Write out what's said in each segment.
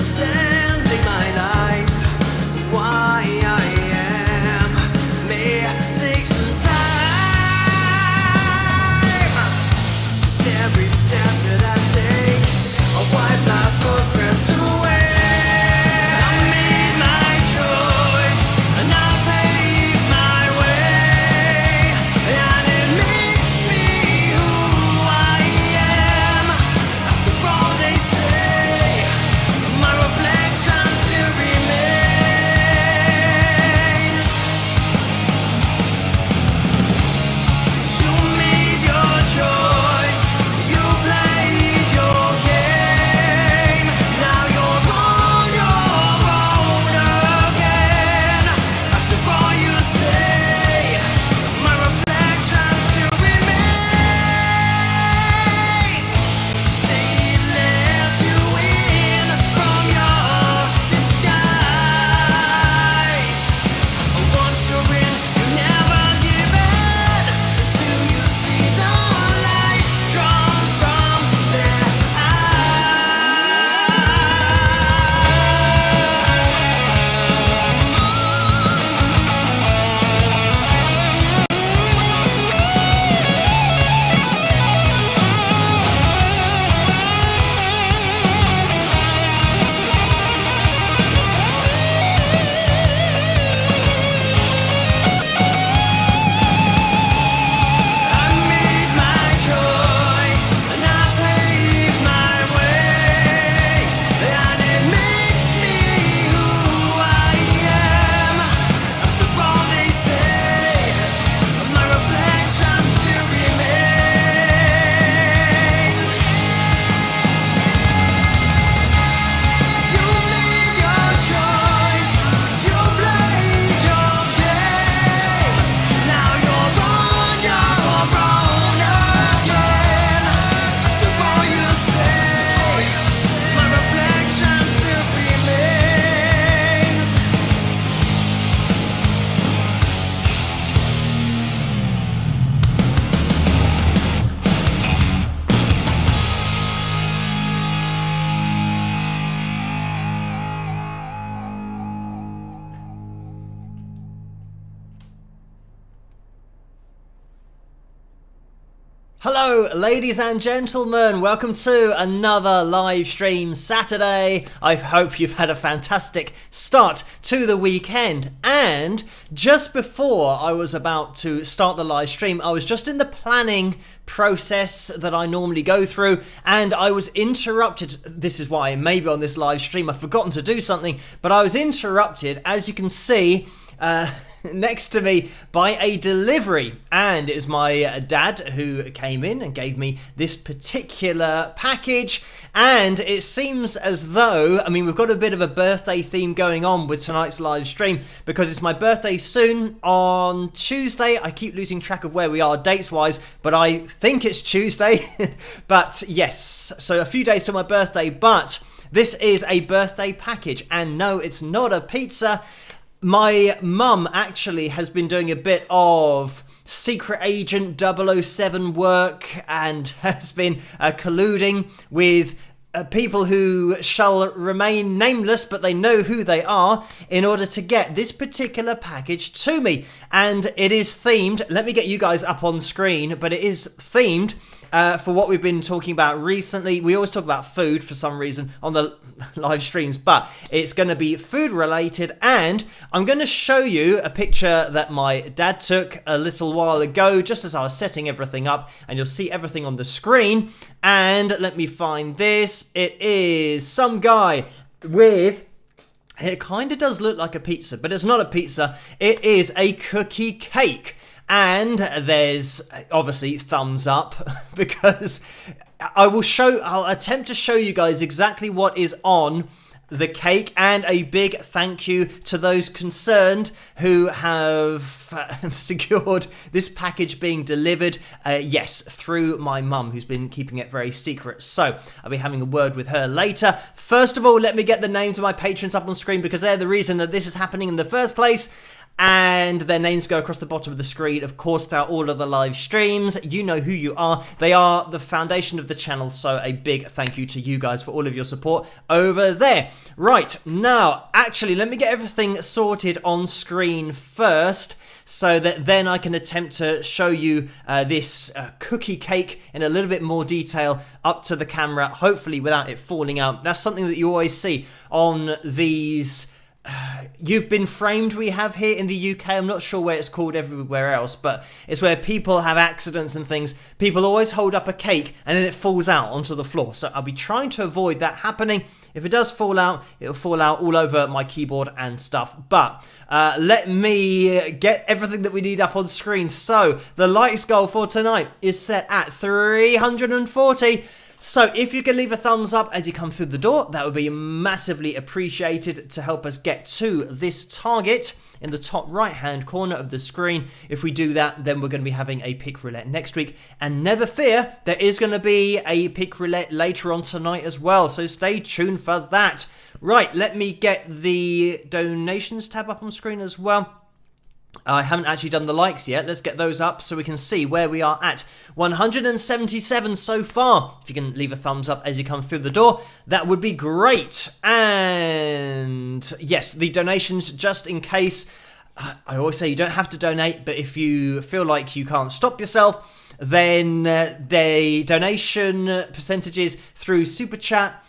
understanding my life, why I am me. Take some time, 'cause every step that I take, I wipe my footprints away. I made my choice and I paved my way, and it makes me who I am. After all they say, my reflection still remains. You made your choice, you played your game. Now you're on your own again. After all you say, my reflection still remains. They let you in from your disguise. Once you're in, you never give in until you see the light drawn from their I made my choice and I paved my way, and it makes me who I am. After all they say, my reflection still remains. You made your choice, you played your game. Now you're on your own again. After all you say, my reflection still remains. Hello, ladies and gentlemen. Welcome to another live stream Saturday. I hope you've had a fantastic start to the weekend. And just before I was about to start the live stream, I was just in the planning process that I normally go through, and I was interrupted. This is why maybe on this live stream I've forgotten to do something, but I was interrupted, as you can see, next to me by a delivery, and it was my dad who came in and gave me this particular package. And it seems as though, I mean, we've got a bit of a birthday theme going on with tonight's live stream, because it's my birthday soon on Tuesday. I keep losing track of where we are dates wise, but I think it's Tuesday. But yes, so a few days to my birthday, but this is a birthday package, and no, it's not a pizza. My mum actually has been doing a bit of secret agent 007 work and has been colluding with people who shall remain nameless, but they know who they are, in order to get this particular package to me. And it is themed, let me get you guys up on screen, but it is themed for what we've been talking about recently. We always talk about food for some reason on the live streams, but it's going to be food related, and I'm going to show you a picture that my dad took a little while ago, just as I was setting everything up, and you'll see everything on the screen. And let me find this. It is some guy with... It kind of does look like a pizza, but it's not a pizza. It is a cookie cake. And there's obviously thumbs up, because I'll attempt to show you guys exactly what is on the cake, and a big thank you to those concerned who have secured this package being delivered, yes, through my mum, who's been keeping it very secret. So I'll be having a word with her later. First of all, let me get the names of my patrons up on screen, because they're the reason that this is happening in the first place. and their names go across the bottom of the screen, of course, throughout all of the live streams. You know who you are. They are the foundation of the channel, so a big thank you to you guys for all of your support over there. Right, now, actually, let me get everything sorted on screen first, so that then I can attempt to show you this cookie cake in a little bit more detail up to the camera, hopefully without it falling out. That's something that you always see on these You've Been Framed we have here in the UK. I'm not sure where it's called everywhere else, but it's where people have accidents and things. People always hold up a cake and then it falls out onto the floor. So I'll be trying to avoid that happening. If it does fall out, it'll fall out all over my keyboard and stuff. But let me get everything that we need up on screen. So the likes goal for tonight is set at 340. So if you can leave a thumbs up as you come through the door, that would be massively appreciated to help us get to this target in the top right hand corner of the screen. If we do that, then we're going to be having a pick roulette next week. And never fear, there is going to be a pick roulette later on tonight as well. So stay tuned for that. Right, let me get the donations tab up on screen as well. I haven't actually done the likes yet. Let's get those up so we can see where we are at. 177 so far. If you can leave a thumbs up as you come through the door, that would be great. And yes, the donations, just in case. I always say you don't have to donate, but if you feel like you can't stop yourself, then the donation percentages through Super Chat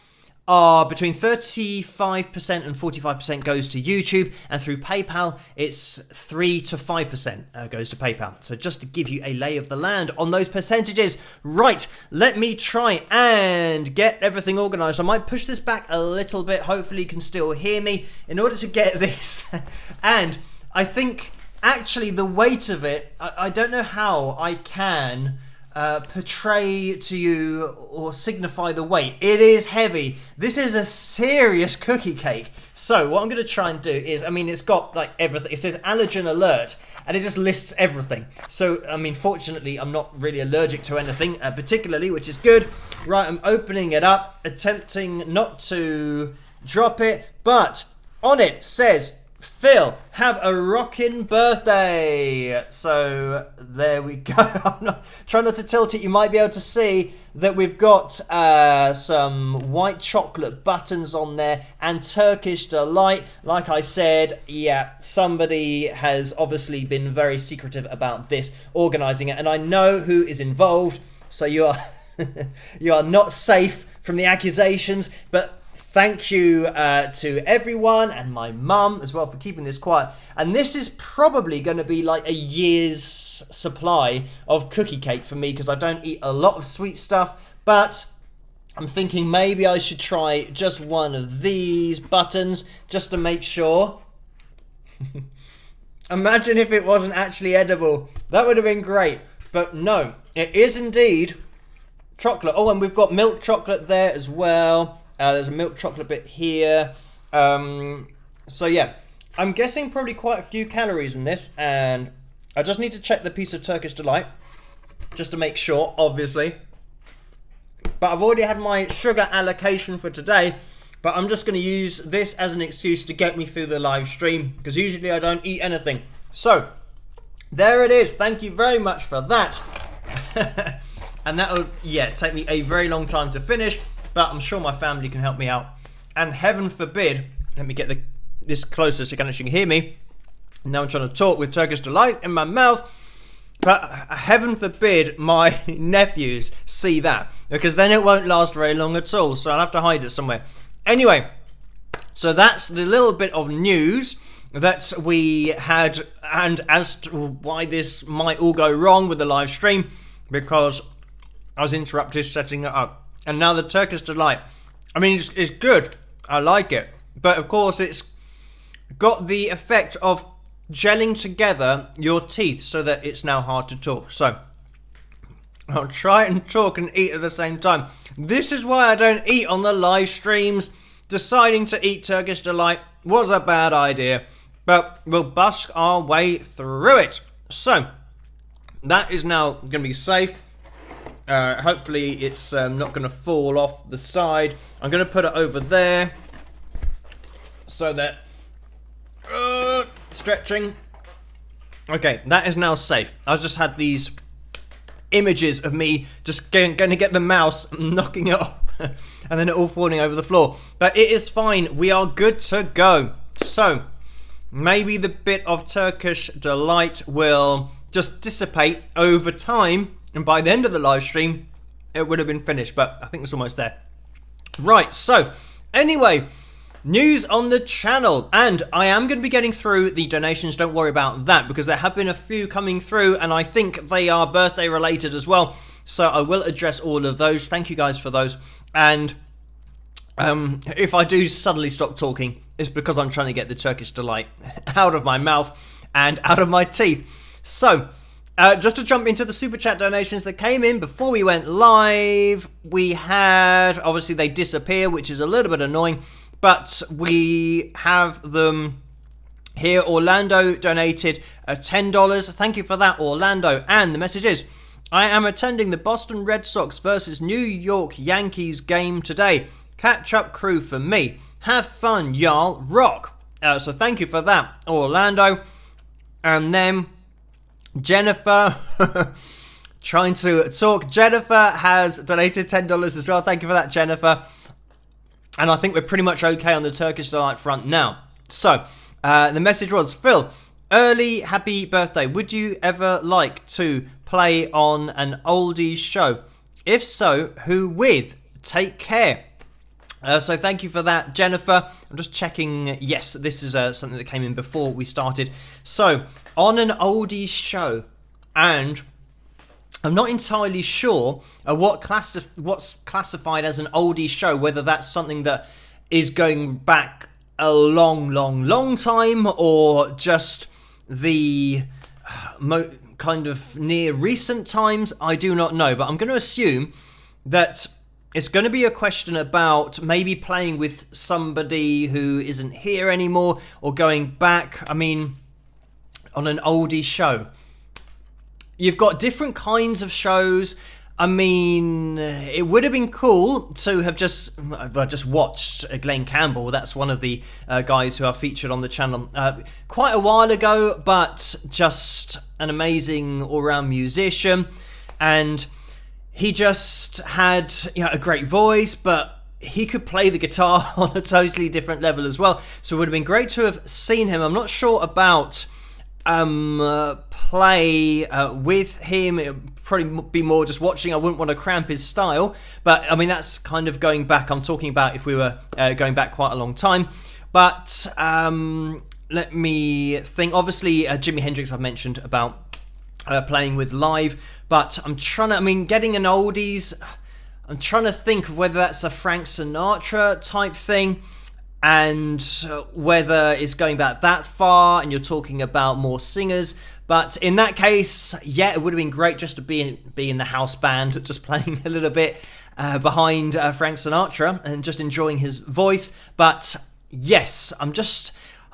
are between 35% and 45% goes to YouTube, and through PayPal it's 3 to 5% goes to PayPal. So just to give you a lay of the land on those percentages. Right, let me try and get everything organized. I might push this back a little bit, hopefully you can still hear me, in order to get this. And I think actually the weight of it, I don't know how I can portray to you or signify the weight. It is heavy. This is a serious cookie cake. So what I'm going to try and do is, I mean, it's got like everything. It says allergen alert and it just lists everything. So, I mean, fortunately, I'm not really allergic to anything particularly, which is good. Right, I'm opening it up, attempting not to drop it, but on it says, Phil, have a rockin' birthday. So there we go. Try not to tilt it. You might be able to see that we've got some white chocolate buttons on there and Turkish Delight. Like I said, yeah, somebody has obviously been very secretive about this, organising it, and I know who is involved. So you are you are not safe from the accusations, but thank you to everyone and my mum as well for keeping this quiet. And this is probably going to be like a year's supply of cookie cake for me because I don't eat a lot of sweet stuff. But I'm thinking maybe I should try just one of these buttons just to make sure. Imagine if it wasn't actually edible. That would have been great. But no, it is indeed chocolate. Oh, and we've got milk chocolate there as well. There's a milk chocolate bit here. So yeah, I'm guessing probably quite a few calories in this, and I just need to check the piece of Turkish Delight just to make sure, obviously. But I've already had my sugar allocation for today, but I'm just going to use this as an excuse to get me through the live stream, because usually I don't eat anything. So there it is. Thank you very much for that. And that'll, yeah, take me a very long time to finish. But I'm sure my family can help me out. And heaven forbid, let me get this closer so you can actually hear me. Now I'm trying to talk with Turkish Delight in my mouth. But heaven forbid my nephews see that, because then it won't last very long at all. So I'll have to hide it somewhere. Anyway, so that's the little bit of news that we had, and as to why this might all go wrong with the live stream, because I was interrupted setting it up. And now the Turkish Delight, I mean, it's good. I like it. But of course, it's got the effect of gelling together your teeth so that it's now hard to talk. So I'll try and talk and eat at the same time. This is why I don't eat on the live streams. Deciding to eat Turkish Delight was a bad idea, but we'll busk our way through it. So that is now going to be safe. Hopefully it's not going to fall off the side. I'm going to put it over there so that stretching Okay, that is now safe. I've just had these images of me just going to get the mouse, knocking it off, and then it all falling over the floor. But it is fine. We are good to go. So, maybe the bit of Turkish delight will just dissipate over time, and by the end of the live stream, it would have been finished. But I think it's almost there. Right, so, anyway, news on the channel, and I am going to be getting through the donations, don't worry about that, because there have been a few coming through, and I think they are birthday related as well, so I will address all of those. Thank you guys for those, and if I do suddenly stop talking, it's because I'm trying to get the Turkish delight out of my mouth and out of my teeth. So, just to jump into the super chat donations that came in before we went live, we had, obviously they disappear, which is a little bit annoying, but we have them here. Orlando donated $10. Thank you for that, Orlando. And the message is, I am attending the Boston Red Sox versus New York Yankees game today. Catch up crew for me. Have fun, y'all. Rock. So thank you for that, Orlando. And then Jennifer, trying to talk. Jennifer has donated $10 as well. Thank you for that, Jennifer. And I think we're pretty much okay on the Turkish delight front now. So, the message was, Phil, early happy birthday. Would you ever like to play on an oldies show? If so, who with? Take care. So thank you for that, Jennifer. I'm just checking. Yes, this is something that came in before we started. So, on an oldies show, and I'm not entirely sure what's classified as an oldie show, whether that's something that is going back a long time, or just the kind of near recent times. I do not know, but I'm going to assume that it's going to be a question about maybe playing with somebody who isn't here anymore, or going back, I mean, on an oldie show. You've got different kinds of shows. I mean, it would have been cool to have just watched Glenn Campbell. That's one of the guys who are featured on the channel quite a while ago, but just an amazing all-round musician. And he just had, a great voice, but he could play the guitar on a totally different level as well. So it would have been great to have seen him. I'm not sure about play with him. It would probably be more just watching. I wouldn't want to cramp his style, but I mean, that's kind of going back. I'm talking about if we were going back quite a long time. But let me think. Obviously, Jimi Hendrix I've mentioned about playing with live, but I'm trying to, getting an oldies, I'm trying to think of whether that's a Frank Sinatra type thing, and whether it's going back that far and you're talking about more singers. But in that case, yeah, it would have been great just to be in the house band, just playing a little bit behind Frank Sinatra and just enjoying his voice. But yes, I'm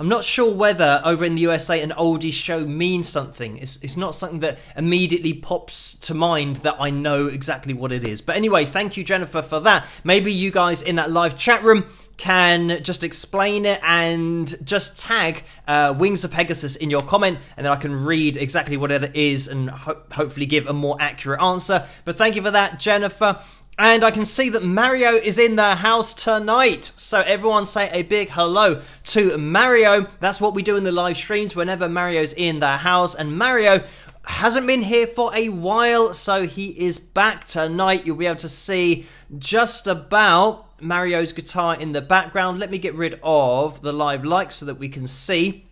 not sure whether over in the USA an oldie show means something. It's not something that immediately pops to mind that I know exactly what it is. But anyway, thank you, Jennifer, for that. Maybe you guys in that live chat room can just explain it and just tag Wings of Pegasus in your comment, and then I can read exactly what it is and hopefully give a more accurate answer. But thank you for that, Jennifer. And I can see that Mario is in the house tonight. So everyone say a big hello to Mario. That's what we do in the live streams whenever Mario's in the house. And Mario hasn't been here for a while, so he is back tonight. You'll be able to see just about Mario's guitar in the background. Let me get rid of the live likes so that we can see.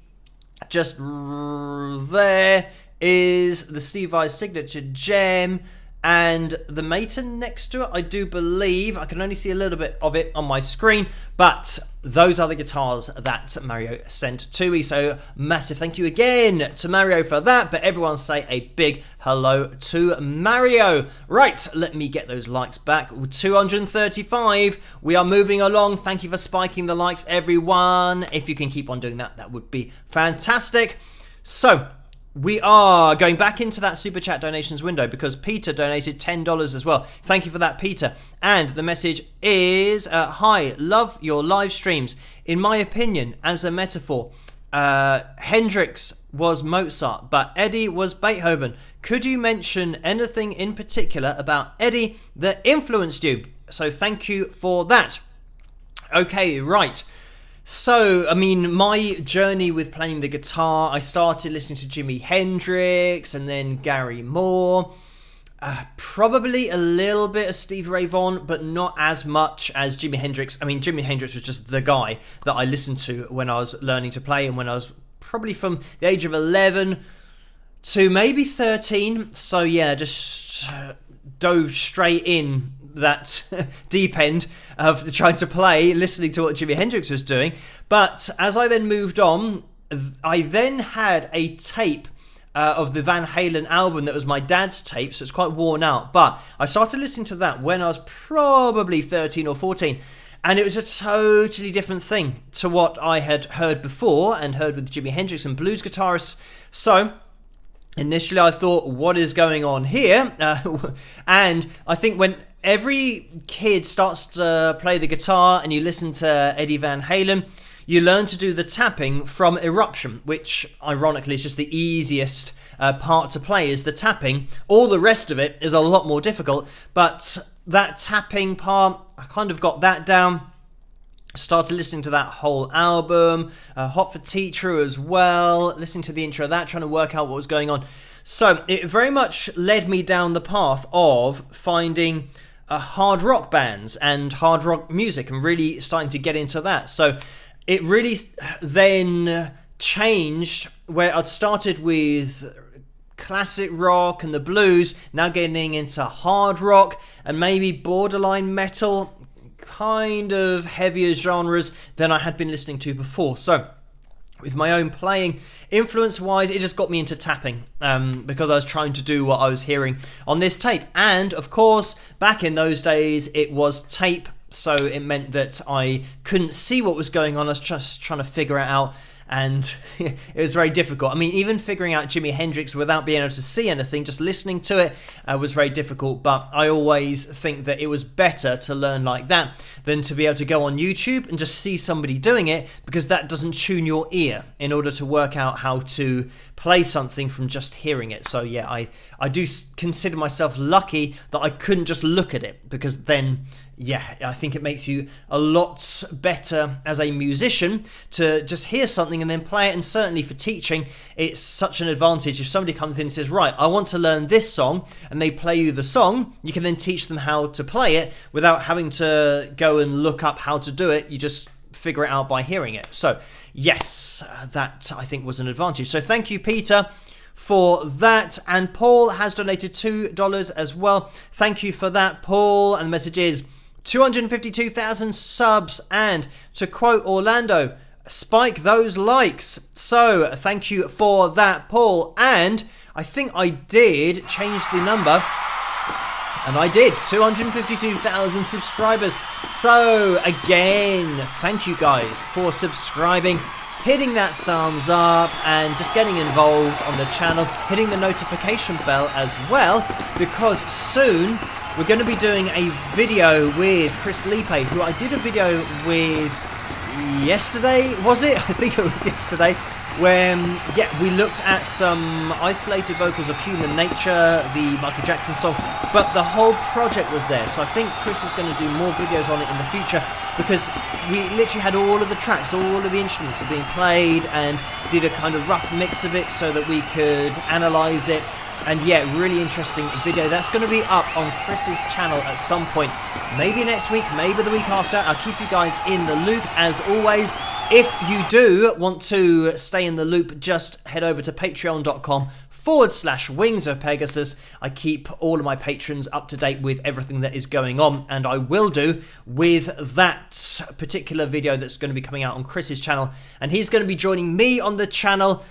Just there is the Steve Vai's signature gem and the Maton next to it, I do believe. I can only see a little bit of it on my screen, but those are the guitars that Mario sent to me. So massive thank you again to Mario for that. But everyone say a big hello to Mario. Right, let me get those likes back. 235. We are moving along. Thank you for spiking the likes, everyone. If you can keep on doing that, that would be fantastic. So we are going back into that super chat donations window because Peter donated $10 as well. Thank you for that, Peter. And the message is, hi, love your live streams. In my opinion, as a metaphor, Hendrix was Mozart, but Eddie was Beethoven. Could you mention anything in particular about Eddie that influenced you? So thank you for that. Okay, right. So, I mean, my journey with playing the guitar, I started listening to Jimi Hendrix and then Gary Moore. Probably a little bit of Stevie Ray Vaughan, but not as much as Jimi Hendrix. I mean, Jimi Hendrix was just the guy that I listened to when I was learning to play, and when I was probably from the age of 11 to maybe 13. So yeah, just dove straight in that deep end of trying to play, listening to what Jimi Hendrix was doing. But as I then moved on, I then had a tape of the Van Halen album that was my dad's tape, so it's quite worn out. But I started listening to that when I was probably 13 or 14, and it was a totally different thing to what I had heard before and heard with Jimi Hendrix and blues guitarists. So initially I thought, what is going on here? And I think when every kid starts to play the guitar and you listen to Eddie Van Halen, you learn to do the tapping from Eruption, which ironically is just the easiest part to play, is the tapping. All the rest of it is a lot more difficult, but that tapping part, I kind of got that down. Started listening to that whole album, Hot for Teacher as well, listening to the intro of that, trying to work out what was going on. So it very much led me down the path of finding hard rock bands and hard rock music and really starting to get into that. So it really then changed where I'd started with classic rock and the blues, now getting into hard rock and maybe borderline metal, kind of heavier genres than I had been listening to before. So with my own playing, influence-wise, it just got me into tapping because I was trying to do what I was hearing on this tape. And, of course, back in those days, it was tape, so it meant that I couldn't see what was going on. I was just trying to figure it out, and it was very difficult. I mean, even figuring out Jimi Hendrix without being able to see anything, just listening to it was very difficult. But I always think that it was better to learn like that than to be able to go on YouTube and just see somebody doing it, because that doesn't tune your ear in order to work out how to play something from just hearing it. So yeah, I do consider myself lucky that I couldn't just look at it, because then yeah, I think it makes you a lot better as a musician to just hear something and then play it. And certainly for teaching, it's such an advantage. If somebody comes in and says, right, I want to learn this song, and they play you the song, you can then teach them how to play it without having to go and look up how to do it. You just figure it out by hearing it. So yes, that I think was an advantage. So thank you, Peter, for that. And Paul has donated $2 as well. Thank you for that, Paul. And the message is 252,000 subs, and to quote Orlando, spike those likes. So thank you for that, Paul. And I think I did change the number, and I did, 252,000 subscribers. So again, thank you guys for subscribing, hitting that thumbs up, and just getting involved on the channel, hitting the notification bell as well, because soon we're going to be doing a video with Chris Lipe, who I did a video with yesterday, was it? I think it was yesterday, when, yeah, we looked at some isolated vocals of Human Nature, the Michael Jackson song, but the whole project was there. So I think Chris is going to do more videos on it in the future, because we literally had all of the tracks, all of the instruments are being played, and did a kind of rough mix of it so that we could analyse it. And yeah, really interesting video. That's going to be up on Chris's channel at some point. Maybe next week, maybe the week after. I'll keep you guys in the loop as always. If you do want to stay in the loop, just head over to patreon.com/Wings of Pegasus. I keep all of my patrons up to date with everything that is going on, and I will do with that particular video that's going to be coming out on Chris's channel. And he's going to be joining me on the channel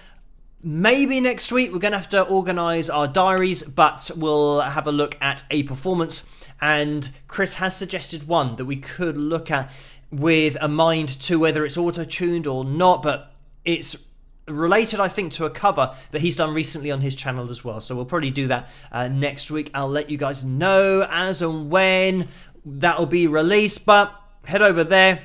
maybe next week. We're going to have to organise our diaries, but we'll have a look at a performance. And Chris has suggested one that we could look at with a mind to whether it's auto-tuned or not, but it's related, I think, to a cover that he's done recently on his channel as well. So we'll probably do that next week. I'll let you guys know as and when that will be released, but head over there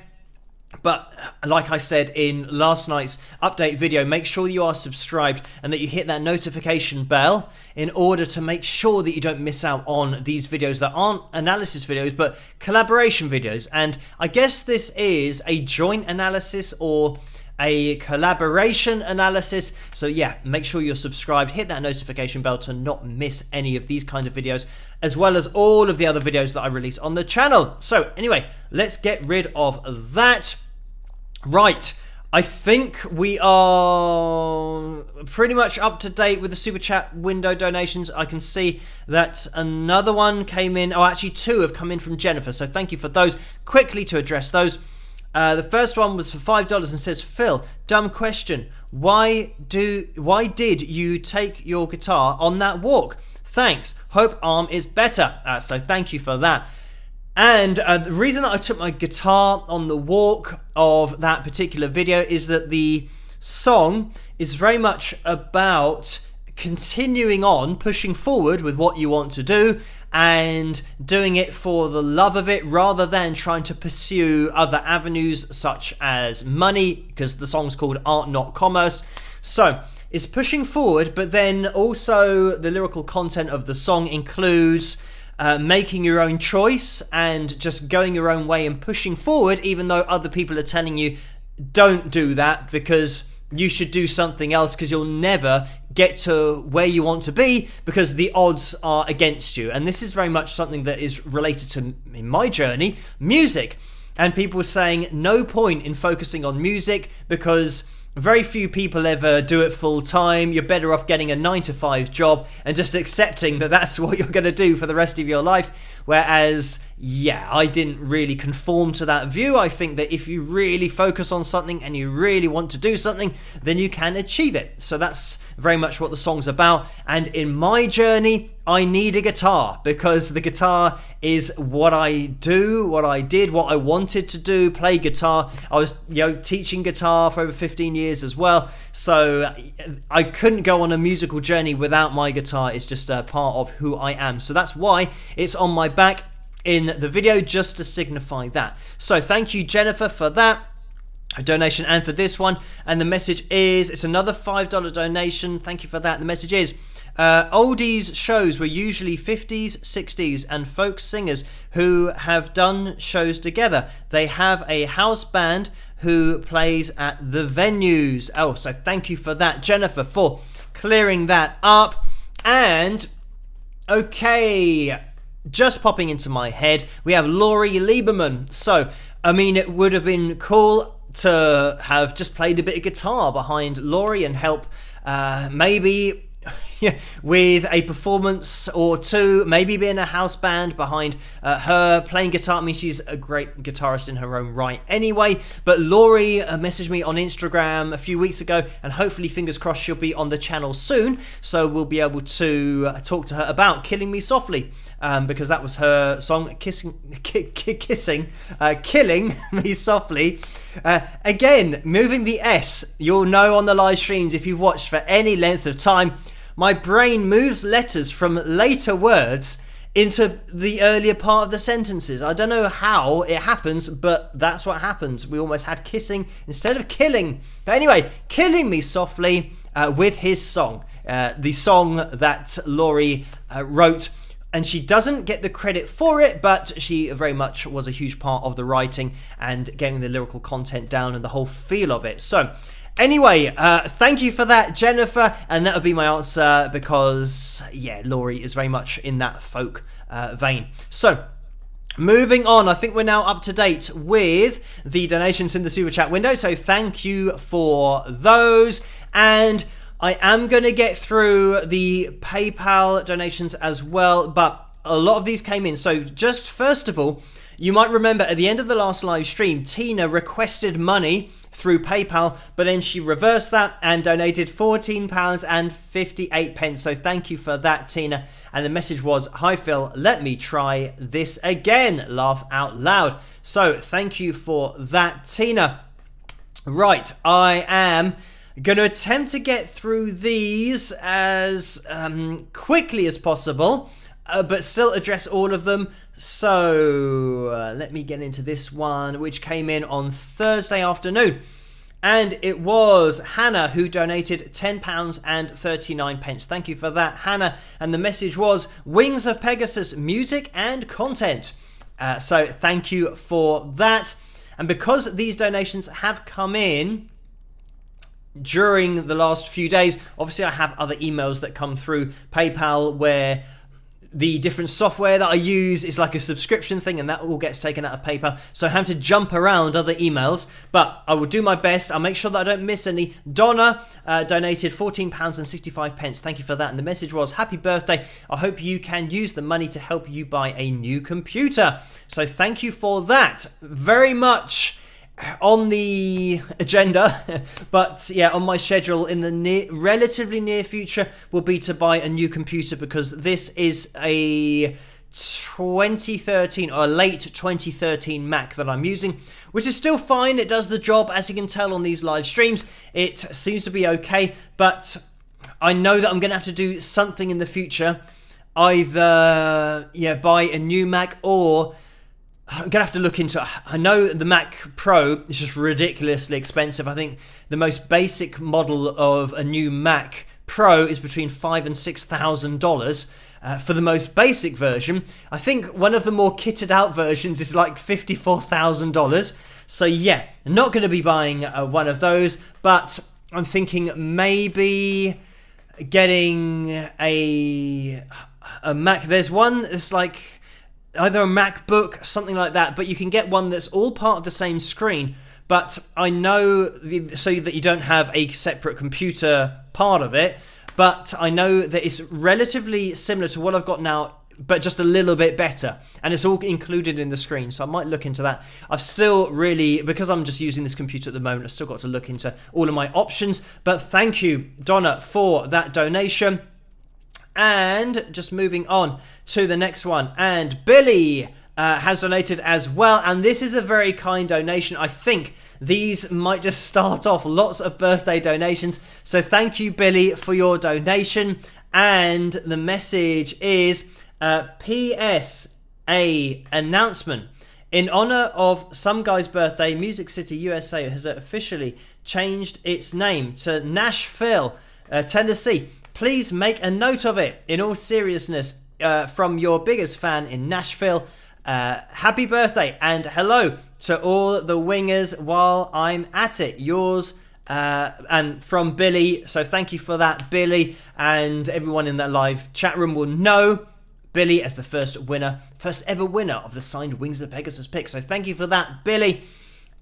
But like I said in last night's update video, make sure you are subscribed and that you hit that notification bell in order to make sure that you don't miss out on these videos that aren't analysis videos, but collaboration videos. And I guess this is a joint analysis or a collaboration analysis. So yeah, make sure you're subscribed, hit that notification bell to not miss any of these kind of videos, as well as all of the other videos that I release on the channel. So anyway, let's get rid of that. Right, I think we are pretty much up to date with the super chat window donations. I can see that another one came in. Oh, actually 2 have come in from Jennifer, so thank you for those. Quickly to address those. The first one was for $5 and says, Phil, dumb question. Why did you take your guitar on that walk? Thanks. Hope arm is better. So thank you for that. And the reason that I took my guitar on the walk of that particular video is that the song is very much about continuing on, pushing forward with what you want to do and doing it for the love of it rather than trying to pursue other avenues such as money, because the song's called Art Not Commerce. So it's pushing forward, but then also the lyrical content of the song includes making your own choice and just going your own way and pushing forward, even though other people are telling you don't do that because you should do something else, because you'll never get to where you want to be because the odds are against you. And this is very much something that is related to, in my journey, music. And people saying no point in focusing on music because very few people ever do it full time. You're better off getting a 9-to-5 job and just accepting that that's what you're going to do for the rest of your life. Whereas, yeah, I didn't really conform to that view. I think that if you really focus on something and you really want to do something, then you can achieve it. So that's very much what the song's about. And in my journey, I need a guitar because the guitar is what I do, what I did, what I wanted to do, play guitar. I was, teaching guitar for over 15 years as well. So I couldn't go on a musical journey without my guitar. It's just a part of who I am. So that's why it's on my back in the video, just to signify that. So thank you, Jennifer, for that donation and for this one. And the message is, it's another $5 donation. Thank you for that. The message is, oldies shows were usually 50s, 60s and folk singers who have done shows together. They have a house band who plays at the venues. Oh, so thank you for that, Jennifer, for clearing that up. And okay, just popping into my head, we have Laurie Lieberman. So, I mean, it would have been cool to have just played a bit of guitar behind Laurie and help maybe with a performance or two, maybe being a house band behind her playing guitar. I mean, she's a great guitarist in her own right anyway. But Laurie messaged me on Instagram a few weeks ago, and hopefully, fingers crossed, she'll be on the channel soon. So we'll be able to talk to her about Killing Me Softly, because that was her song, Killing Me Softly. Again, moving the S. You'll know on the live streams, if you've watched for any length of time, my brain moves letters from later words into the earlier part of the sentences. I don't know how it happens, but that's what happens. We almost had kissing instead of killing. But anyway, Killing Me Softly with his song. The song that Laurie wrote. And she doesn't get the credit for it, but she very much was a huge part of the writing and getting the lyrical content down and the whole feel of it. So anyway, thank you for that, Jennifer. And that would be my answer because, yeah, Laurie is very much in that folk vein. So moving on, I think we're now up to date with the donations in the Super Chat window. So thank you for those. And I am going to get through the PayPal donations as well, but a lot of these came in. So just first of all, you might remember at the end of the last live stream, Tina requested money through PayPal, but then she reversed that and donated £14.58. So thank you for that, Tina. And the message was, "Hi Phil, let me try this again. Laugh out loud." So thank you for that, Tina. Right, I am going to attempt to get through these as quickly as possible, but still address all of them So let me get into this one, which came in on Thursday afternoon. And it was Hannah who donated £10.39. Thank you for that, Hannah. And the message was Wings of Pegasus, music and content. So thank you for that. And because these donations have come in during the last few days, obviously I have other emails that come through PayPal where the different software that I use is like a subscription thing, and that all gets taken out of PayPal. So I have to jump around other emails, but I will do my best. I'll make sure that I don't miss any. Donna donated £14.65. Thank you for that. And the message was, happy birthday. I hope you can use the money to help you buy a new computer. So thank you for that. Very much on the agenda, but yeah, on my schedule in the relatively near future will be to buy a new computer, because this is a 2013 or late 2013 Mac that I'm using, which is still fine. It does the job, as you can tell on these live streams. It seems to be okay, but I know that I'm going to have to do something in the future, either buy a new Mac, or I'm going to have to look into it. I know the Mac Pro is just ridiculously expensive. I think the most basic model of a new Mac Pro is between $5,000 and $6,000 for the most basic version. I think one of the more kitted out versions is like $54,000. So yeah, not going to be buying one of those, but I'm thinking maybe getting a Mac. There's one that's like either a MacBook, something like that, but you can get one that's all part of the same screen. But I know, so that you don't have a separate computer part of it, but I know that it's relatively similar to what I've got now, but just a little bit better, and it's all included in the screen, so I might look into that. I've still really, because I'm just using this computer at the moment, I've still got to look into all of my options. But thank you, Donna, for that donation. And just moving on to the next one, and Billy has donated as well, and this is a very kind donation. I think these might just start off lots of birthday donations, so thank you, Billy, for your donation. And the message is PS, a announcement. In honor of some guy's birthday, Music City, USA has officially changed its name to Nashville, Tennessee. Please make a note of it. In all seriousness, from your biggest fan in Nashville, happy birthday and hello to all the wingers while I'm at it. Yours, and from Billy. So thank you for that, Billy, and everyone in that live chat room will know Billy as the first ever winner of the signed Wings of Pegasus pick. So thank you for that, Billy.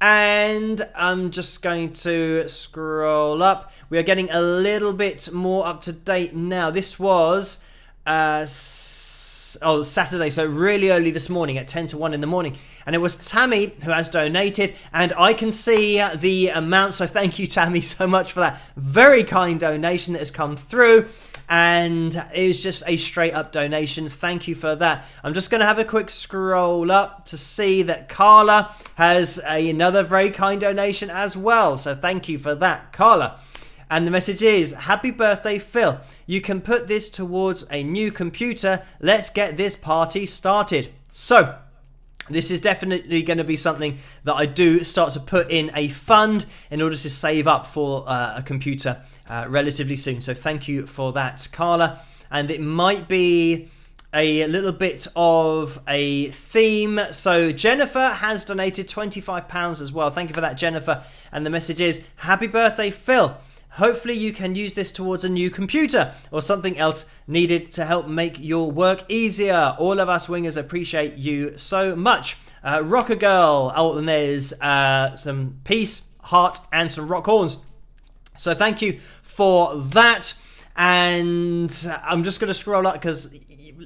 And I'm just going to scroll up. We are getting a little bit more up to date now. This was Saturday, so really early this morning at 10 to 1 in the morning. And it was Tammy who has donated, and I can see the amount. So thank you, Tammy, so much for that very kind donation that has come through. And it was just a straight up donation. Thank you for that. I'm just going to have a quick scroll up to see that Carla has another very kind donation as well. So thank you for that, Carla. And the message is, happy birthday, Phil. You can put this towards a new computer. Let's get this party started. So this is definitely going to be something that I do start to put in a fund in order to save up for a computer relatively soon. So thank you for that, Carla. And it might be a little bit of a theme. So Jennifer has donated £25 as well. Thank you for that, Jennifer. And the message is, happy birthday, Phil. Hopefully you can use this towards a new computer or something else needed to help make your work easier. All of us wingers appreciate you so much. Rocker Girl. Oh, and there's some peace, heart, and some rock horns. So thank you for that. And I'm just going to scroll up because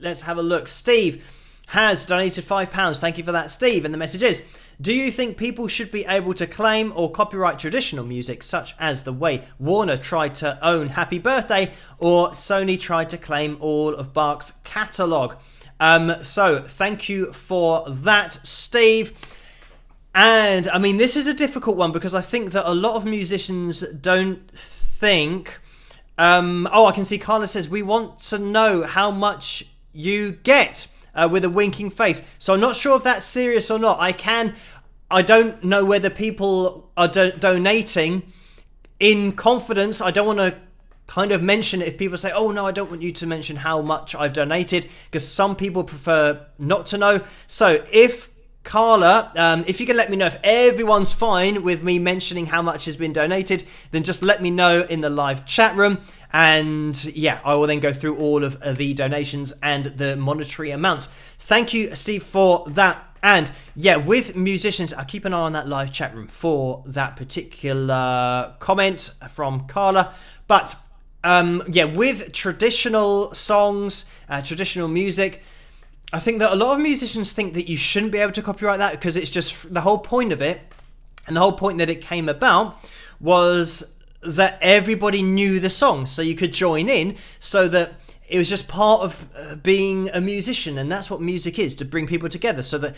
let's have a look. Steve has donated £5. Thank you for that, Steve. And the message is, do you think people should be able to claim or copyright traditional music, such as the way Warner tried to own Happy Birthday or Sony tried to claim all of Bach's catalogue? So thank you for that, Steve. And I mean, this is a difficult one because I think that a lot of musicians don't think... I can see Carla says, we want to know how much you get. with a winking face. So I'm not sure if that's serious or not. I don't know whether people are donating in confidence. I don't want to kind of mention it if people say, oh no, I don't want you to mention how much I've donated, because some people prefer not to know. So if Carla, if you can let me know if everyone's fine with me mentioning how much has been donated, then just let me know in the live chat room. And yeah, I will then go through all of the donations and the monetary amounts. Thank you, Steve, for that. And yeah, with musicians, I'll keep an eye on that live chat room for that particular comment from Carla. But yeah, with traditional songs, traditional music, I think that a lot of musicians think that you shouldn't be able to copyright that, because it's just the whole point of it, and the whole point that it came about was that everybody knew the song, so you could join in, so that it was just part of being a musician. And that's what music is, to bring people together, so that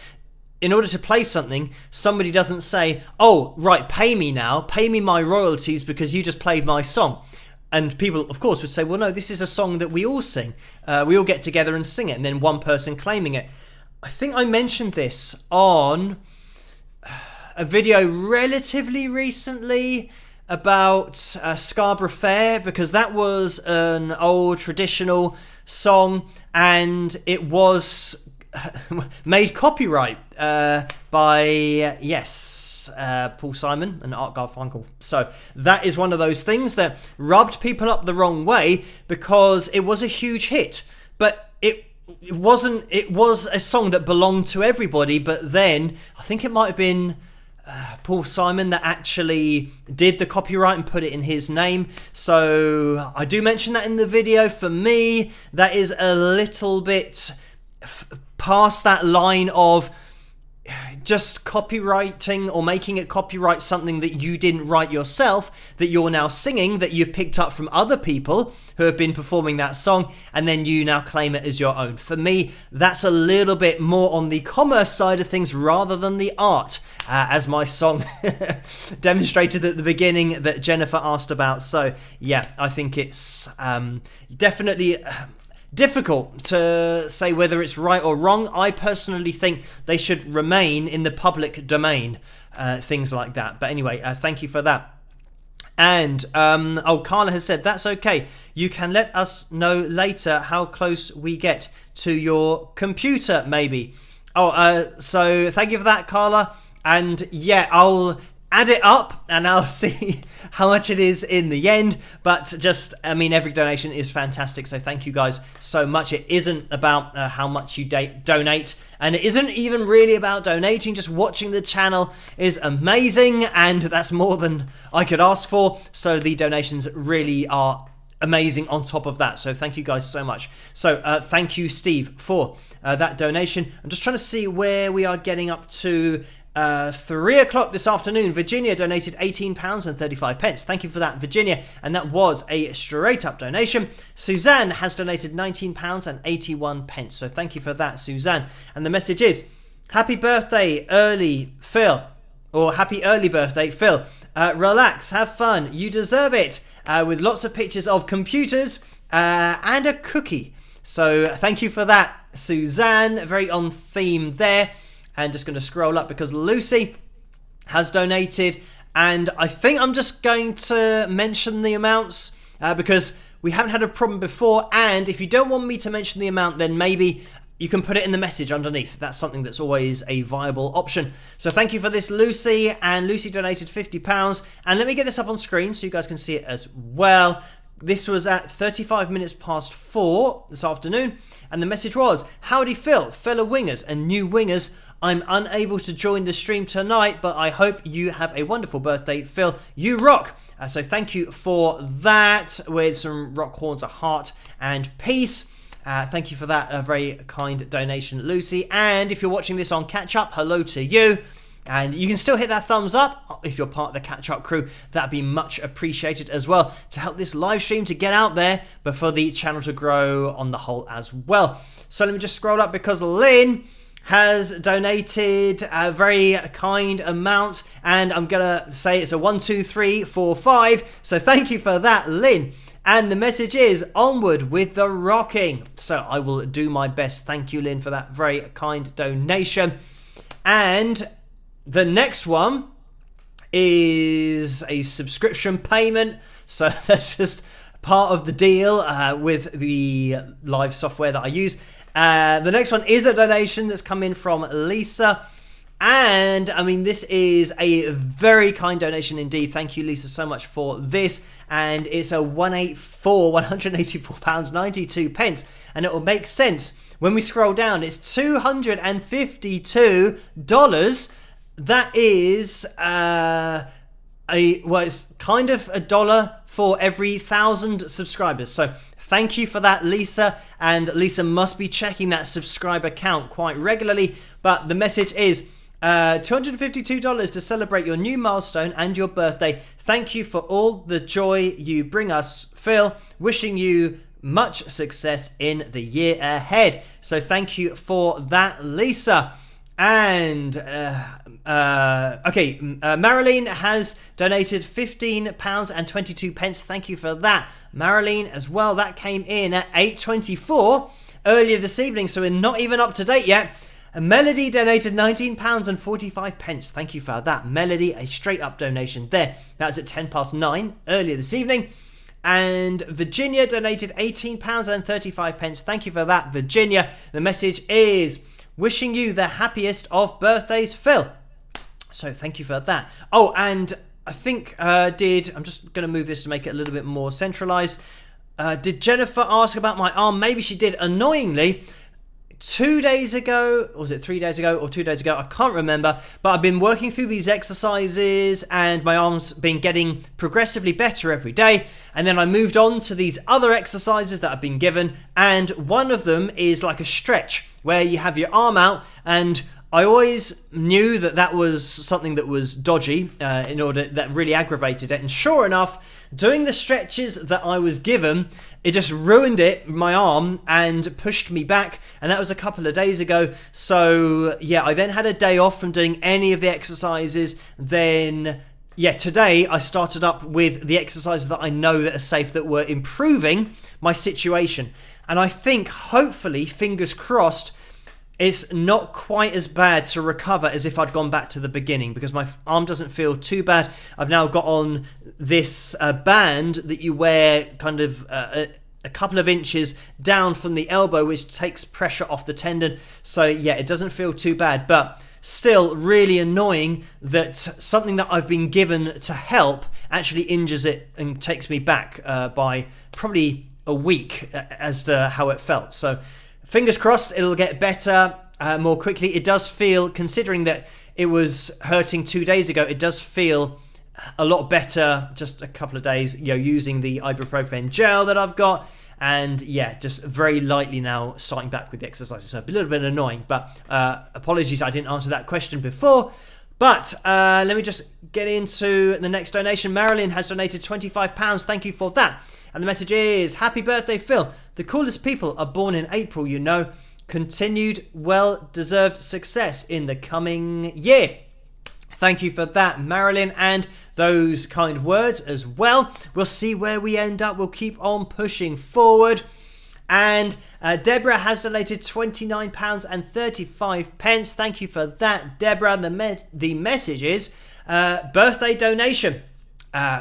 in order to play something, somebody doesn't say, oh right, pay me now, pay me my royalties because you just played my song. And people, of course, would say, well, no, this is a song that we all sing. We all get together and sing it, and then one person claiming it. I think I mentioned this on a video relatively recently about Scarborough Fair, because that was an old traditional song, and it was made copyright by Paul Simon and Art Garfunkel. So that is one of those things that rubbed people up the wrong way, because it was a huge hit, but it wasn't. It was a song that belonged to everybody, but then I think it might have been Paul Simon that actually did the copyright and put it in his name. So I do mention that in the video. For me, that is a little bit past that line of just copywriting or making it copyright something that you didn't write yourself, that you're now singing, that you've picked up from other people who have been performing that song, and then you now claim it as your own. For me, that's a little bit more on the commerce side of things rather than the art, as my song demonstrated at the beginning that Jennifer asked about. So yeah, I think it's definitely difficult to say whether it's right or wrong. I personally think they should remain in the public domain, things like that. But anyway, thank you for that. And Carla has said, that's okay. You can let us know later how close we get to your computer, maybe. So thank you for that, Carla. And yeah, I'll add it up and I'll see how much it is in the end. But just, I mean, every donation is fantastic, so thank you guys so much. It isn't about how much you donate, and it isn't even really about donating. Just watching the channel is amazing, and that's more than I could ask for. So the donations really are amazing on top of that, so thank you guys so much. So thank you, Steve, for that donation. I'm just trying to see where we are getting up to. 3 o'clock this afternoon, Virginia donated £18.35. Thank you for that, Virginia. And that was a straight up donation. Suzanne has donated £19.81. So thank you for that, Suzanne. And the message is, happy birthday early, Phil. Or happy early birthday, Phil. Relax, have fun, you deserve it. With lots of pictures of computers and a cookie. So thank you for that, Suzanne. Very on theme there. And just going to scroll up because Lucy has donated, and I think I'm just going to mention the amounts because we haven't had a problem before. And if you don't want me to mention the amount, then maybe you can put it in the message underneath. That's something that's always a viable option. So thank you for this, Lucy. And Lucy donated £50. And let me get this up on screen so you guys can see it as well. This was at 35 minutes past 4 this afternoon. And the message was, howdy Phil, fellow wingers and new wingers. I'm unable to join the stream tonight, but I hope you have a wonderful birthday, Phil. You rock. So thank you for that, with some rock horns, a heart, and peace. Thank you for that very kind donation, Lucy. And if you're watching this on catch up, hello to you. And you can still hit that thumbs up if you're part of the catch up crew. That'd be much appreciated as well, to help this live stream to get out there, but for the channel to grow on the whole as well. So let me just scroll up because Lynn has donated a very kind amount, and I'm gonna say it's a 1, 2, 3, 4, 5. So thank you for that, Lynn. And the message is onward with the rocking. So I will do my best. Thank you, Lynn, for that very kind donation. And the next one is a subscription payment. So that's just part of the deal with the live software that I use. The next one is a donation that's come in from Lisa. And I mean, this is a very kind donation indeed. Thank you, Lisa, so much for this. And it's a £184.92. And it will make sense when we scroll down. It's $252. That is it's kind of $1 for every 1,000 subscribers. So thank you for that, Lisa. And Lisa must be checking that subscriber count quite regularly. But the message is $252 to celebrate your new milestone and your birthday. Thank you for all the joy you bring us, Phil. Wishing you much success in the year ahead. So thank you for that, Lisa. And Marilyn has donated £15.22. Thank you for that, Marilyn, as well. That came in at 8:24 earlier this evening, so we're not even up to date yet. Melody donated £19.45. Thank you for that, Melody. A straight up donation there. That's at 9:10 earlier this evening. And Virginia donated £18.35. Thank you for that, Virginia. The message is wishing you the happiest of birthdays, Phil. So thank you for that. Oh, and I think I'm just going to move this to make it a little bit more centralized. Did Jennifer ask about my arm? Maybe she did. Annoyingly, 2 days ago, or was it 3 days ago or 2 days ago? I can't remember. But I've been working through these exercises and my arm's been getting progressively better every day. And then I moved on to these other exercises that I've been given. And one of them is like a stretch where you have your arm out, and I always knew that that was something that was dodgy that really aggravated it. And sure enough, doing the stretches that I was given, it just ruined my arm, and pushed me back. And that was a couple of days ago. So yeah, I then had a day off from doing any of the exercises. Then today I started up with the exercises that I know that are safe, that were improving my situation. And I think, hopefully, fingers crossed, it's not quite as bad to recover as if I'd gone back to the beginning, because my arm doesn't feel too bad. I've now got on this band that you wear kind of a couple of inches down from the elbow, which takes pressure off the tendon. So yeah, it doesn't feel too bad, but still really annoying that something that I've been given to help actually injures it and takes me back by probably a week as to how it felt. So fingers crossed it'll get better more quickly. It does feel, considering that it was hurting 2 days ago, it does feel a lot better just a couple of days, using the ibuprofen gel that I've got. And yeah, just very lightly now starting back with the exercises. So a little bit annoying, but apologies I didn't answer that question before. But let me just get into the next donation. Marilyn has donated £25. Thank you for that. And the message is, happy birthday, Phil. The coolest people are born in April, Continued well-deserved success in the coming year. Thank you for that, Marilyn, and those kind words as well. We'll see where we end up. We'll keep on pushing forward. And Deborah has donated £29.35. Thank you for that, Deborah. The message is birthday donation.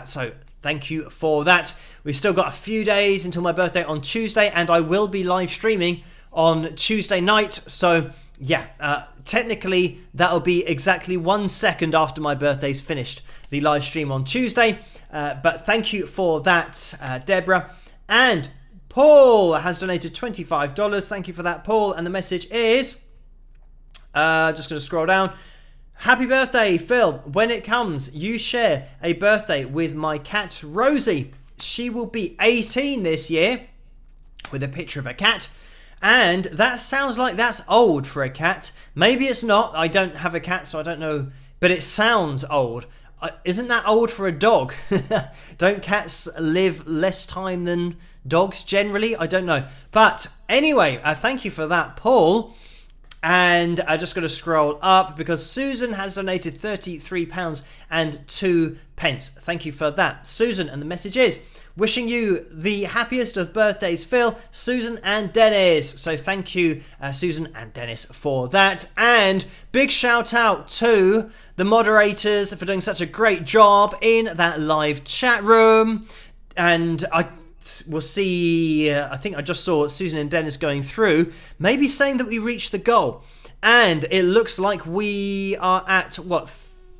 So thank you for that. We've still got a few days until my birthday on Tuesday, and I will be live streaming on Tuesday night. So yeah, technically that'll be exactly 1 second after my birthday's finished, the live stream on Tuesday. But thank you for that, Deborah. And Paul has donated $25. Thank you for that, Paul. And the message is, just going to scroll down. Happy birthday, Phil. When it comes, you share a birthday with my cat, Rosie. She will be 18 this year, with a picture of a cat. And that sounds like that's old for a cat. Maybe it's not. I don't have a cat, so I don't know. But it sounds old. Isn't that old for a dog? Don't cats live less time than dogs generally? I don't know. But anyway, thank you for that, Paul. And I'm just going to scroll up because Susan has donated £33.02. Thank you for that, Susan. And the message is, wishing you the happiest of birthdays, Phil, Susan and Dennis. So thank you, Susan and Dennis, for that. And big shout out to the moderators for doing such a great job in that live chat room. And we'll see, I think I just saw Susan and Dennis going through, maybe saying that we reached the goal. And it looks like we are at,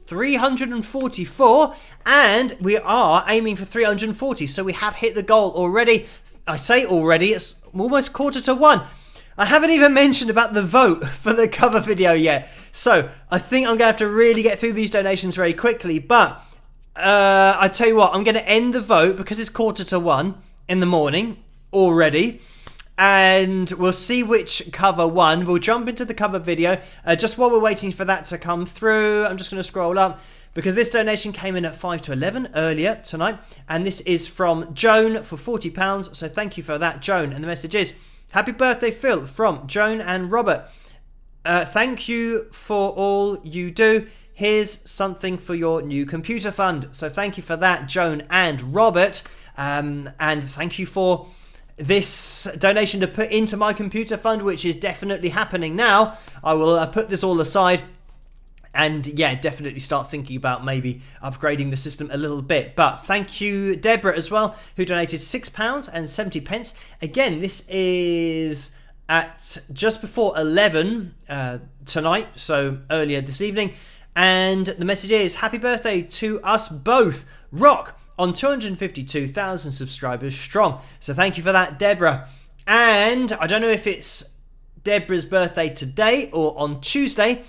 344, and we are aiming for 340, so we have hit the goal already. I say already, it's almost 1:45. I haven't even mentioned about the vote for the cover video yet, so I think I'm going to have to really get through these donations very quickly, but I tell you what, I'm going to end the vote because it's 1:45 in the morning already. And we'll see which cover won. We'll jump into the cover video. Just while we're waiting for that to come through, I'm just going to scroll up because this donation came in at 5 to 11 earlier tonight. And this is from Joan for £40. So thank you for that, Joan. And the message is, happy birthday, Phil, from Joan and Robert. Thank you for all you do. Here's something for your new computer fund. So thank you for that, Joan and Robert. And thank you for this donation to put into my computer fund, which is definitely happening now. I will put this all aside and definitely start thinking about maybe upgrading the system a little bit. But thank you, Deborah, as well, who donated £6.70. Again, this is at just before 11 tonight, so earlier this evening. And the message is, happy birthday to us both. Rock on 252,000 subscribers strong. So thank you for that, Deborah. And I don't know if it's Deborah's birthday today or on Tuesday,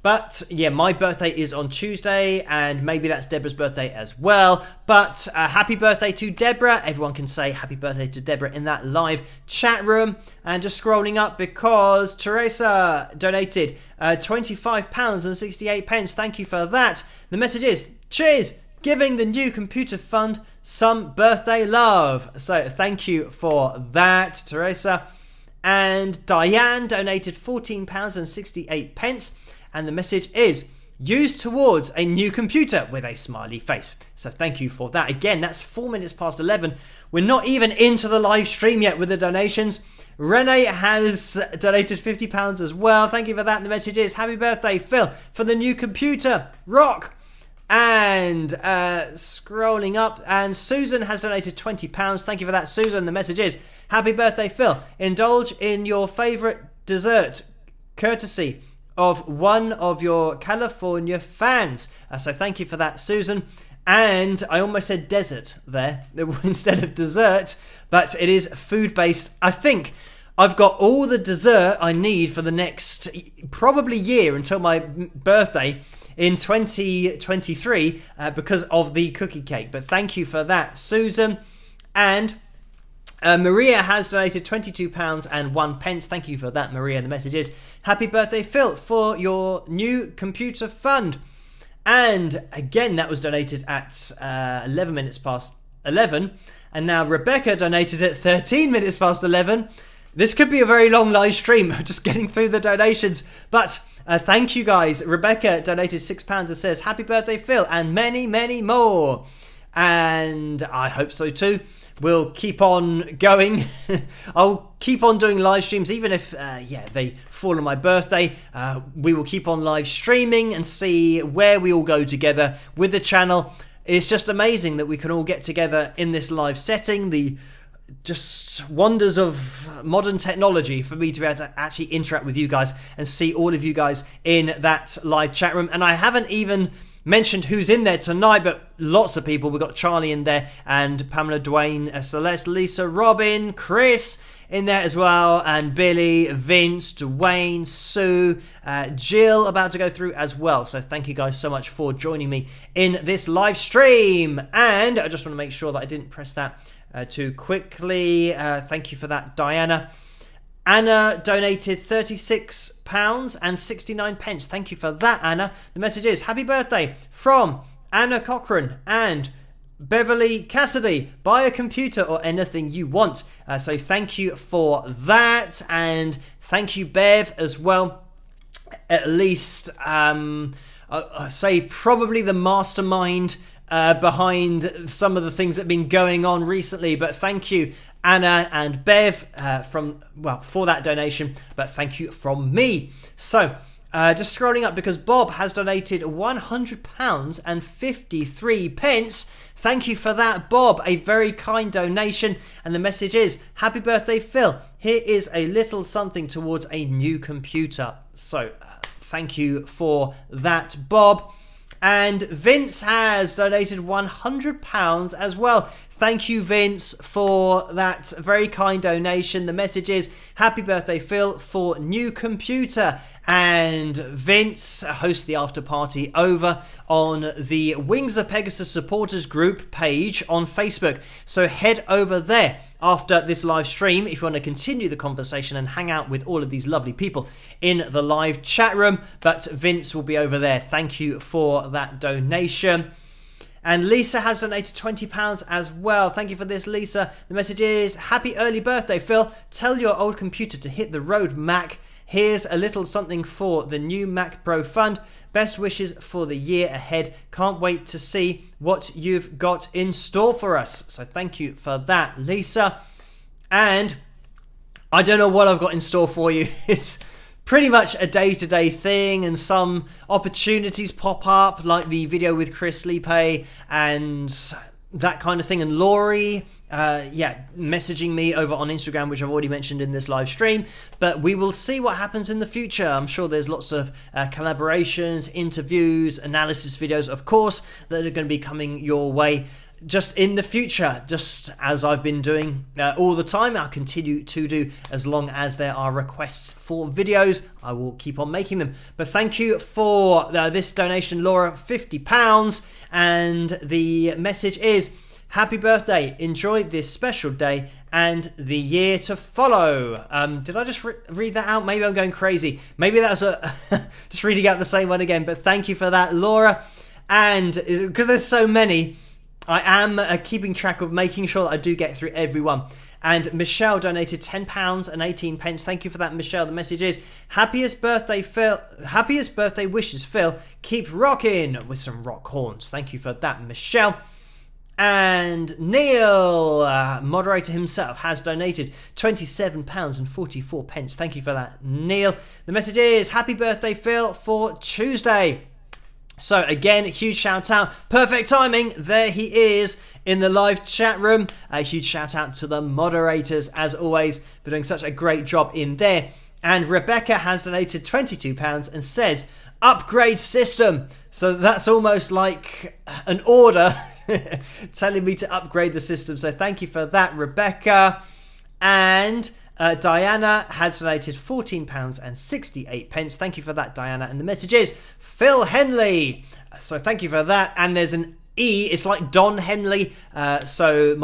but my birthday is on Tuesday, and maybe that's Deborah's birthday as well. But happy birthday to Deborah. Everyone can say happy birthday to Deborah in that live chat room. And just scrolling up because Teresa donated £25.68. Thank you for that. The message is, cheers, giving the new computer fund some birthday love. So thank you for that, Teresa. And Diane donated £14.68. And the message is, used towards a new computer with a smiley face. So thank you for that. Again, that's 4 minutes past 11. We're not even into the live stream yet with the donations. Renee has donated £50 as well. Thank you for that. And the message is, happy birthday, Phil, for the new computer. Rock. And scrolling up, and Susan has donated £20. Thank you for that, Susan. The message is, happy birthday, Phil. Indulge in your favourite dessert, courtesy of one of your California fans. So thank you for that, Susan. And I almost said desert there instead of dessert, but it is food-based. I think I've got all the dessert I need for the next probably year until my birthday in 2023 because of the cookie cake. But thank you for that, Susan. And Maria has donated £22.01. Thank you for that, Maria. The message is, happy birthday, Phil, for your new computer fund. And again, that was donated at 11 minutes past 11. And now Rebecca donated at 13 minutes past 11. This could be a very long live stream, just getting through the donations. But thank you guys. Rebecca donated £6 and says, happy birthday, Phil, and many, many more. And I hope so too. We'll keep on going. I'll keep on doing live streams, even if, they fall on my birthday. We will keep on live streaming and see where we all go together with the channel. It's just amazing that we can all get together in this live setting. The just wonders of modern technology for me to be able to actually interact with you guys and see all of you guys in that live chat room. And I haven't even mentioned who's in there tonight, but lots of people. We've got Charlie in there, and Pamela, Dwayne, Celeste, Lisa, Robin, Chris in there as well, and Billy, Vince, Dwayne, Sue, Jill about to go through as well. So thank you guys so much for joining me in this live stream. And I just want to make sure that I didn't press that too quickly. Thank you for that, Diana. Anna donated £36.69. Thank you for that, Anna. The message is, happy birthday from Anna Cochran and Beverly Cassidy. Buy a computer or anything you want. So thank you for that. And thank you, Bev, as well. At least, say probably the mastermind behind some of the things that have been going on recently. But thank you, Anna and Bev, for that donation. But thank you from me. So just scrolling up, because Bob has donated £100 and 53 pence. Thank you for that, Bob. A very kind donation. And the message is, happy birthday, Phil. Here is a little something towards a new computer. So thank you for that, Bob. And Vince has donated £100 as well. Thank you, Vince, for that very kind donation. The message is, happy birthday, Phil, for new computer. And Vince hosts the after party over on the Wings of Pegasus supporters group page on Facebook. So head over there after this live stream if you want to continue the conversation and hang out with all of these lovely people in the live chat room. But Vince will be over there. Thank you for that donation. And Lisa has donated £20 as well. Thank you for this, Lisa. The message is, happy early birthday, Phil. Tell your old computer to hit the road, Mac. Here's a little something for the new Mac Pro Fund. Best wishes for the year ahead. Can't wait to see what you've got in store for us. So thank you for that, Lisa. And I don't know what I've got in store for you. It's pretty much a day-to-day thing, and some opportunities pop up, like the video with Chris Lipe and that kind of thing. And Laurie, messaging me over on Instagram, which I've already mentioned in this live stream. But we will see what happens in the future. I'm sure there's lots of collaborations, interviews, analysis videos, of course, that are going to be coming your way just in the future, just as I've been doing all the time. I'll continue to do as long as there are requests for videos. I will keep on making them. But thank you for this donation, Laura, £50. And the message is, happy birthday. Enjoy this special day and the year to follow. Did I just read that out? Maybe I'm going crazy. Maybe that's just reading out the same one again. But thank you for that, Laura. And because there's so many, I am keeping track of making sure that I do get through everyone. And Michelle donated £10 and 18 pence. Thank you for that, Michelle. The message is, happiest birthday, Phil. Happiest birthday wishes, Phil. Keep rocking, with some rock horns. Thank you for that, Michelle. And Neil, moderator himself, has donated £27 and 44 pence. Thank you for that, Neil. The message is, happy birthday, Phil, for Tuesday. So again, huge shout out, perfect timing, there he is in the live chat room. A huge shout out to the moderators, as always, for doing such a great job in there. And Rebecca has donated £22 and says, upgrade system. So that's almost like an order telling me to upgrade the system. So thank you for that, Rebecca. And Diana has donated £14 and 68 pence. Thank you for that, Diana. And the message is, Phil Henley. So thank you for that. And there's an E, it's like Don Henley, so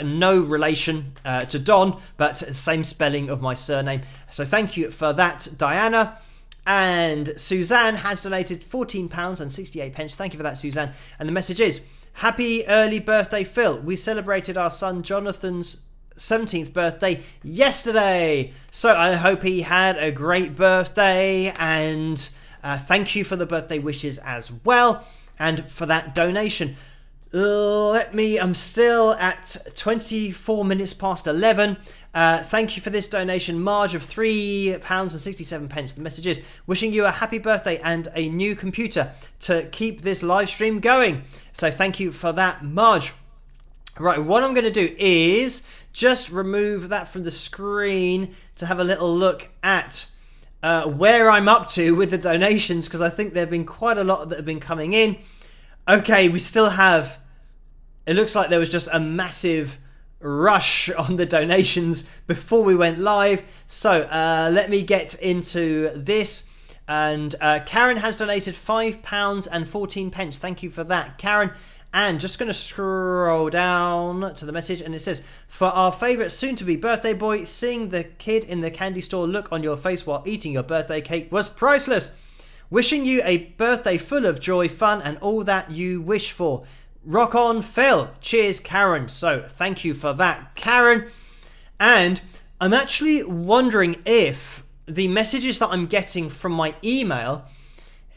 no relation to Don, but same spelling of my surname. So thank you for that, Diana. And Suzanne has donated £14 and 68 pence. Thank you for that, Suzanne. And the message is, happy early birthday, Phil. We celebrated our son Jonathan's 17th birthday yesterday. So I hope he had a great birthday, and thank you for the birthday wishes as well, and for that donation. I'm still at 24 minutes past 11. Thank you for this donation, Marge, of £3 and 67 pence. The message is, wishing you a happy birthday and a new computer to keep this live stream going. So thank you for that, Marge. Right, what I'm going to do is just remove that from the screen to have a little look at where I'm up to with the donations, because I think there have been quite a lot that have been coming in. Okay, we still have, it looks like there was just a massive rush on the donations before we went live. So let me get into this. And Karen has donated £5 and 14 pence. Thank you for that, Karen. And just going to scroll down to the message, and it says, for our favourite soon-to-be birthday boy, seeing the kid in the candy store look on your face while eating your birthday cake was priceless. Wishing you a birthday full of joy, fun, and all that you wish for. Rock on, Phil. Cheers, Karen. So thank you for that, Karen. And I'm actually wondering if the messages that I'm getting from my email,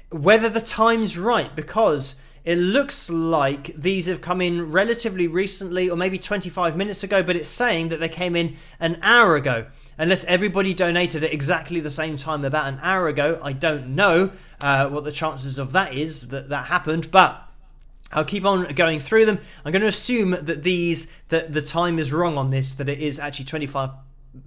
whether the time's right, because it looks like these have come in relatively recently, or maybe 25 minutes ago, but it's saying that they came in an hour ago. Unless everybody donated at exactly the same time about an hour ago, I don't know what the chances of that is, that happened, but I'll keep on going through them. I'm going to assume that the time is wrong on this, that it is actually 25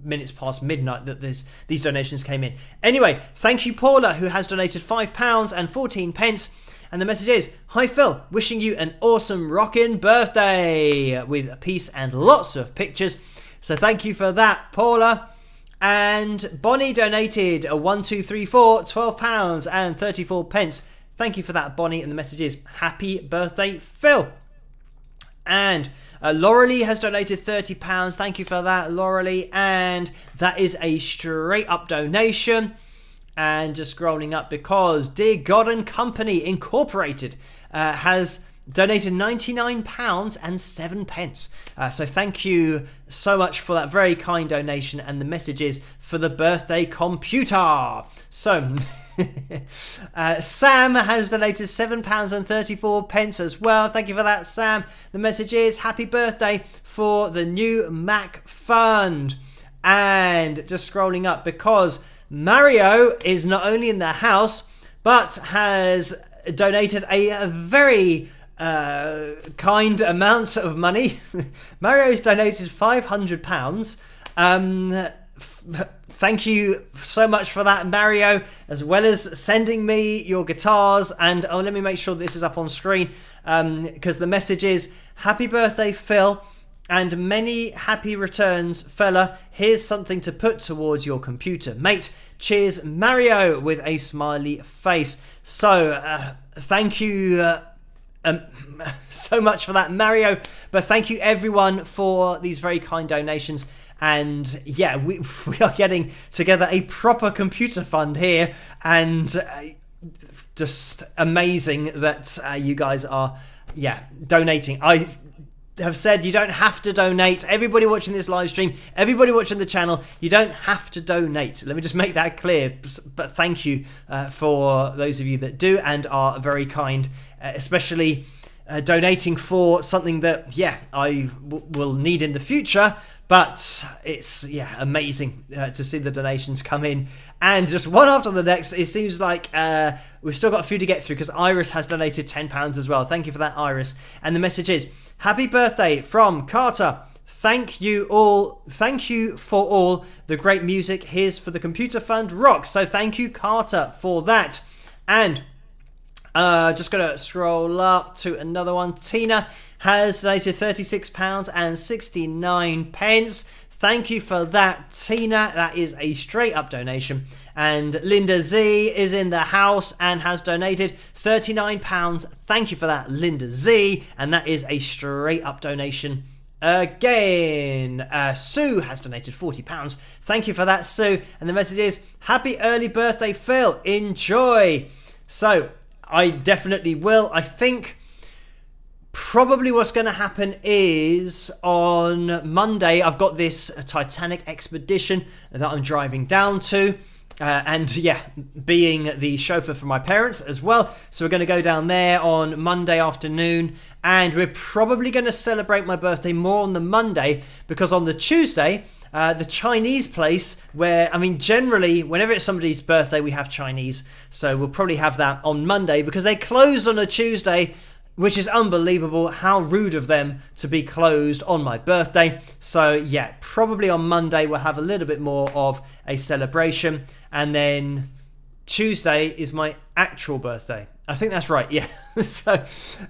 minutes past midnight that these donations came in. Anyway, thank you Paula, who has donated £5 and 14 pence. And the message is, "Hi Phil, wishing you an awesome rockin' birthday," with peace and lots of pictures. So thank you for that, Paula. And Bonnie donated a 1, 2, 3, 4, £12 and 34 pence. Thank you for that, Bonnie. And the message is, "Happy birthday, Phil." And Laurelie has donated £30. Thank you for that, Laurelie. And that is a straight up donation. And just scrolling up, because Dear God and Company Incorporated has donated £99 and 7 pence. So thank you so much for that very kind donation. And the message is, "For the birthday computer." So Sam has donated £7 and 34 pence as well. Thank you for that, Sam. The message is, "Happy birthday for the new Mac fund." And just scrolling up, because Mario is not only in the house, but has donated a very kind amount of money. Mario's donated £500. Thank you so much for that, Mario, as well as sending me your guitars. And let me make sure this is up on screen, because the message is, "Happy birthday, Phil, and many happy returns, fella. Here's something to put towards your computer, mate. Cheers, Mario," with a smiley face. So thank you so much for that, Mario. But thank you everyone for these very kind donations. And yeah, we are getting together a proper computer fund here, and just amazing that you guys are donating. I have said you don't have to donate. Everybody watching this live stream, everybody watching the channel, you don't have to donate. Let me just make that clear. But thank you for those of you that do and are very kind, especially donating for something that I will need in the future. But it's amazing to see the donations come in, and just one after the next. It seems like we've still got a few to get through, because Iris has donated £10 as well. Thank you for that, Iris. And the message is, "Happy birthday from Carter. Thank you for all the great music. Here's for the computer fund. Rock." So thank you, Carter, for that. And just gonna scroll up to another one. Tina has donated £36 and 69 pence. Thank you for that, Tina. That is a straight up donation. And Linda Z is in the house and has donated £39. Thank you for that, Linda Z. And that is a straight up donation again. Sue has donated £40. Thank you for that, Sue. And the message is, "Happy early birthday, Phil. Enjoy." So I definitely will. I think probably what's going to happen is on Monday, I've got this Titanic expedition that I'm driving down to. And being the chauffeur for my parents as well. So we're going to go down there on Monday afternoon. And we're probably going to celebrate my birthday more on the Monday, because on the Tuesday, the Chinese place where, generally, whenever it's somebody's birthday, we have Chinese. So we'll probably have that on Monday, because they closed on a Tuesday, which is unbelievable. How rude of them to be closed on my birthday. So probably on Monday we'll have a little bit more of a celebration, and then Tuesday is my actual birthday. I think that's right. So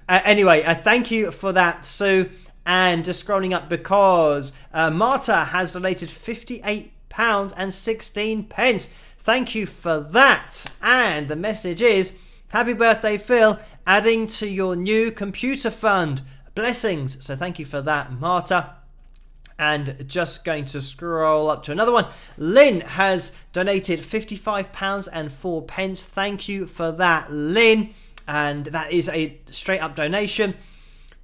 anyway, thank you for that, Sue. And just scrolling up, because Marta has donated £58 and 16 pence. Thank you for that. And the message is, "Happy birthday, Phil. Adding to your new computer fund. Blessings." So thank you for that, Marta. And just going to scroll up to another one. Lynn has donated £55 and 4 pence. Thank you for that, Lynn. And that is a straight up donation.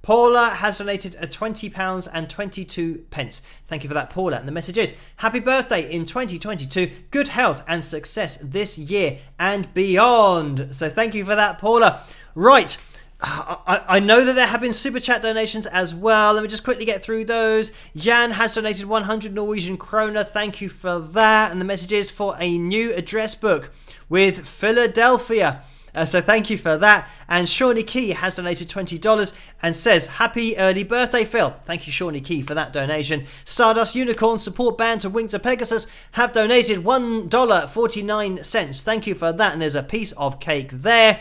Paula has donated £20 and 22 pence. Thank you for that, Paula. And the message is, "Happy birthday in 2022. Good health and success this year and beyond." So thank you for that, Paula. Right. I know that there have been super chat donations as well. Let me just quickly get through those. Jan has donated 100 Norwegian kroner. Thank you for that. And the message is for a new address book with Philadelphia. So thank you for that. And Shawnee Key has donated $20 and says, happy early birthday, Phil. Thank you, Shawnee Key, for that donation. Stardust Unicorn support band to Wings of Pegasus have donated $1.49. Thank you for that. And there's a piece of cake there.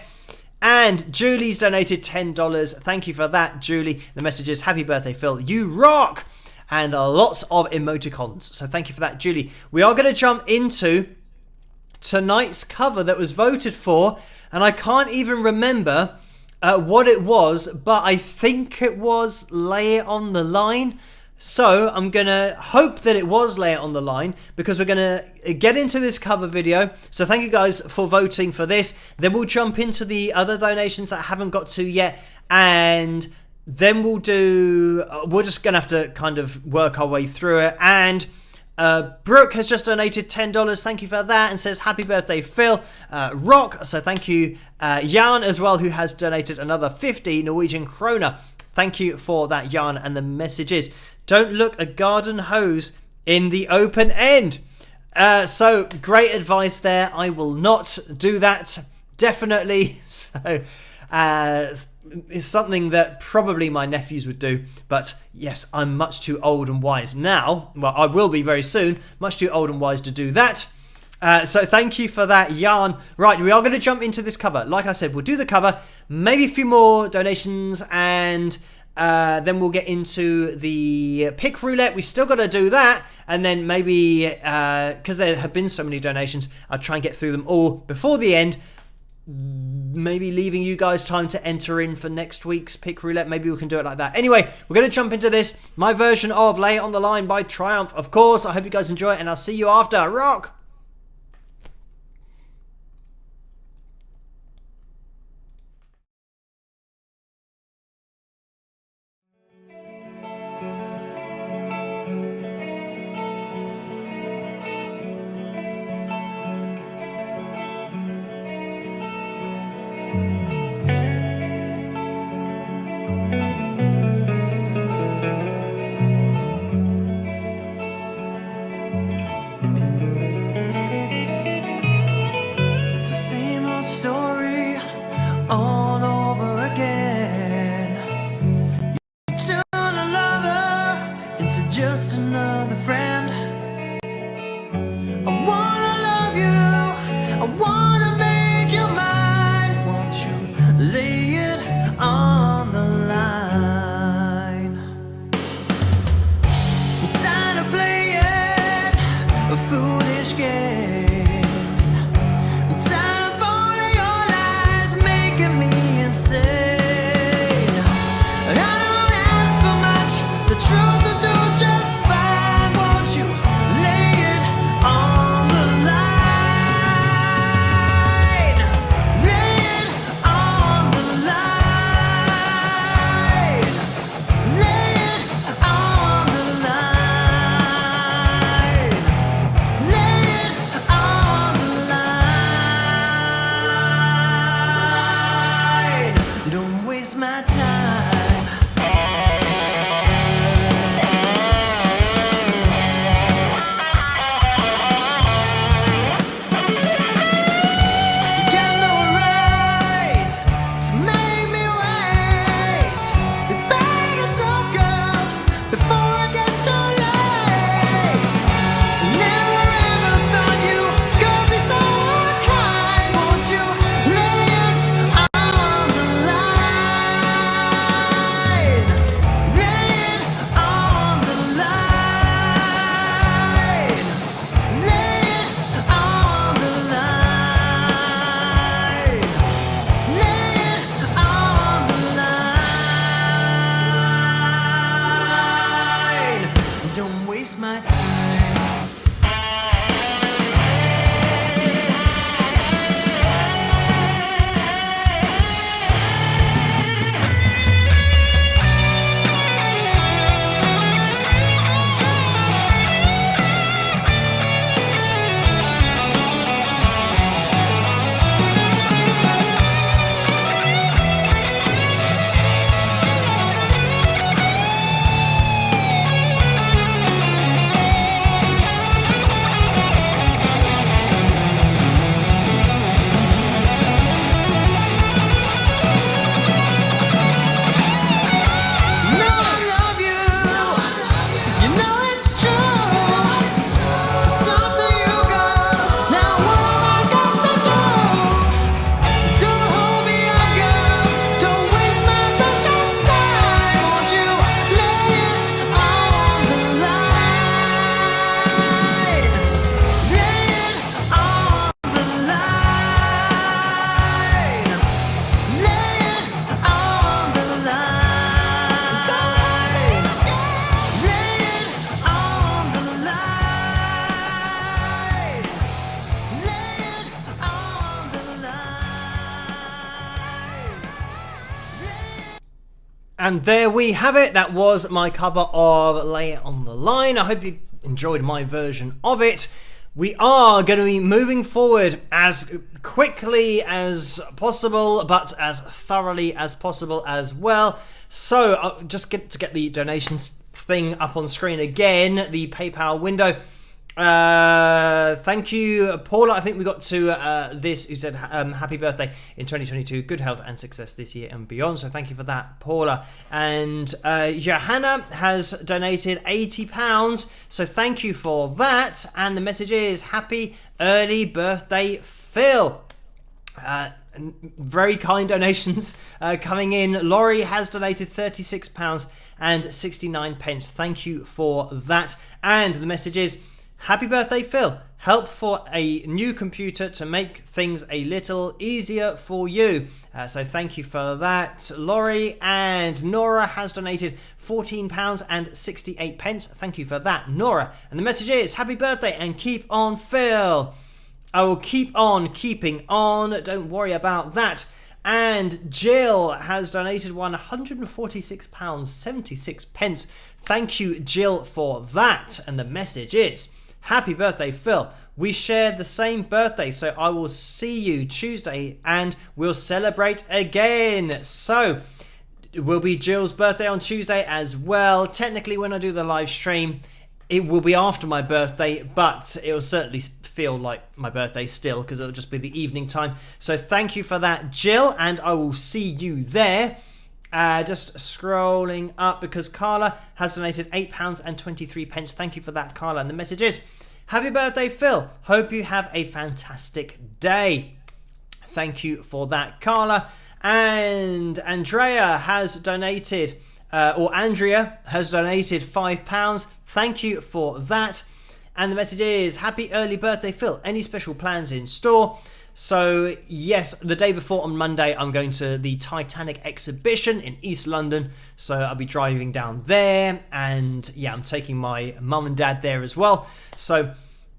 And Julie's donated $10. Thank you for that, Julie. The message is, happy birthday, Phil. You rock! And lots of emoticons. So thank you for that, Julie. We are going to jump into tonight's cover that was voted for. And I can't even remember what it was, but I think it was Lay It On The Line. So I'm going to hope that it was Lay It On The Line, because we're going to get into this cover video. So thank you guys for voting for this. Then we'll jump into the other donations that I haven't got to yet. And then we're just going to have to kind of work our way through it. And Brooke has just donated $10. Thank you for that, and says happy birthday, Phil. Rock, so thank you. Jan as well, who has donated another 50 Norwegian kroner. Thank you for that, Jan. And the message is, don't look a garden hose in the open end. So great advice there. I will not do that, definitely. So it's something that probably my nephews would do, but yes, I'm much too old and wise now. Well, I will be very soon, much too old and wise to do that. So thank you for that, Jan. Right, we are going to jump into this cover. Like I said, we'll do the cover, maybe a few more donations, and then we'll get into the pick roulette. We still got to do that, and then maybe, because there have been so many donations, I'll try and get through them all before the end. Maybe leaving you guys time to enter in for next week's pick roulette. Maybe we can do it like that. Anyway, we're going to jump into this. My version of Lay It On The Line by Triumph, of course. I hope you guys enjoy it, and I'll see you after. Rock! Truth will do just fine. And there we have it. That was my cover of Lay It on the Line. I hope you enjoyed my version of it. We are going to be moving forward as quickly as possible, but as thoroughly as possible as well. So I'll just get the donations thing up on screen again, the PayPal window. Thank you, Paula. I think we got to this, who said happy birthday in 2022, good health and success this year and beyond. So thank you for that, Paula. And Johanna has donated £80, so thank you for that. And the message is happy early birthday, Phil. Very kind donations coming in. Laurie has donated £36 and 69 pence. Thank you for that. And the message is happy birthday, Phil. Help for a new computer to make things a little easier for you. So thank you for that, Laurie. And Nora has donated £14 and 68 pence. Thank you for that, Nora. And the message is happy birthday and keep on, Phil. I will keep on keeping on. Don't worry about that. And Jill has donated £146 76 pence. Thank you, Jill, for that. And the message is happy birthday, Phil. We share the same birthday, so I will see you Tuesday and we'll celebrate again. So it will be Jill's birthday on Tuesday as well. Technically, when I do the live stream, it will be after my birthday, but it will certainly feel like my birthday still because it'll just be the evening time. So thank you for that, Jill, and I will see you there. Just scrolling up because Carla has donated £8 and 23 pence. Thank you for that, Carla. And the message is happy birthday, Phil. Hope you have a fantastic day. Thank you for that, Carla. And Andrea has donated Andrea has donated £5. Thank you for that. And the message is happy early birthday, Phil. Any special plans in store? So yes, the day before on Monday, I'm going to the Titanic exhibition in East London. So I'll be driving down there, and yeah, I'm taking my mum and dad there as well. So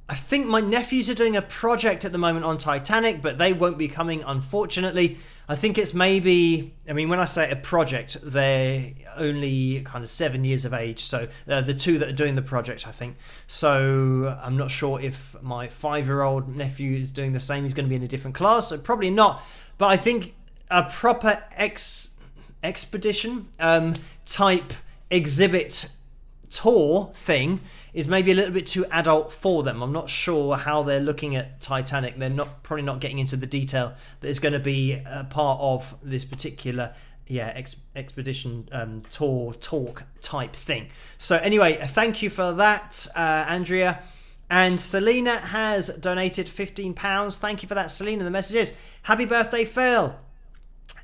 I think my nephews are doing a project at the moment on Titanic, but they won't be coming, unfortunately. I think it's maybe, I mean, when I say a project, they're only kind of 7 years of age. So the two that are doing the project, I think. So I'm not sure if my 5-year-old nephew is doing the same. He's going to be in a different class, so probably not. But I think a proper expedition type exhibit tour thing is maybe a little bit too adult for them. I'm not sure how they're looking at Titanic. They're probably not getting into the detail that is going to be a part of this particular expedition tour talk type thing. So anyway, thank you for that, Andrea. And Selena has donated £15. Thank you for that, Selena. The message is happy birthday, Phil.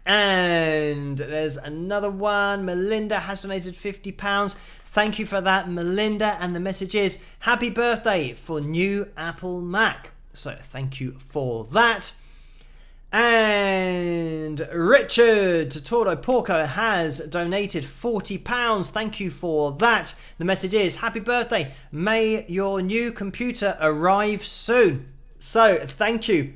And there's another one. Melinda has donated £50. Thank you for that, Melinda. And the message is happy birthday for new Apple Mac. So thank you for that. And Richard Tordo Porco has donated £40. Thank you for that. The message is happy birthday. May your new computer arrive soon. So thank you.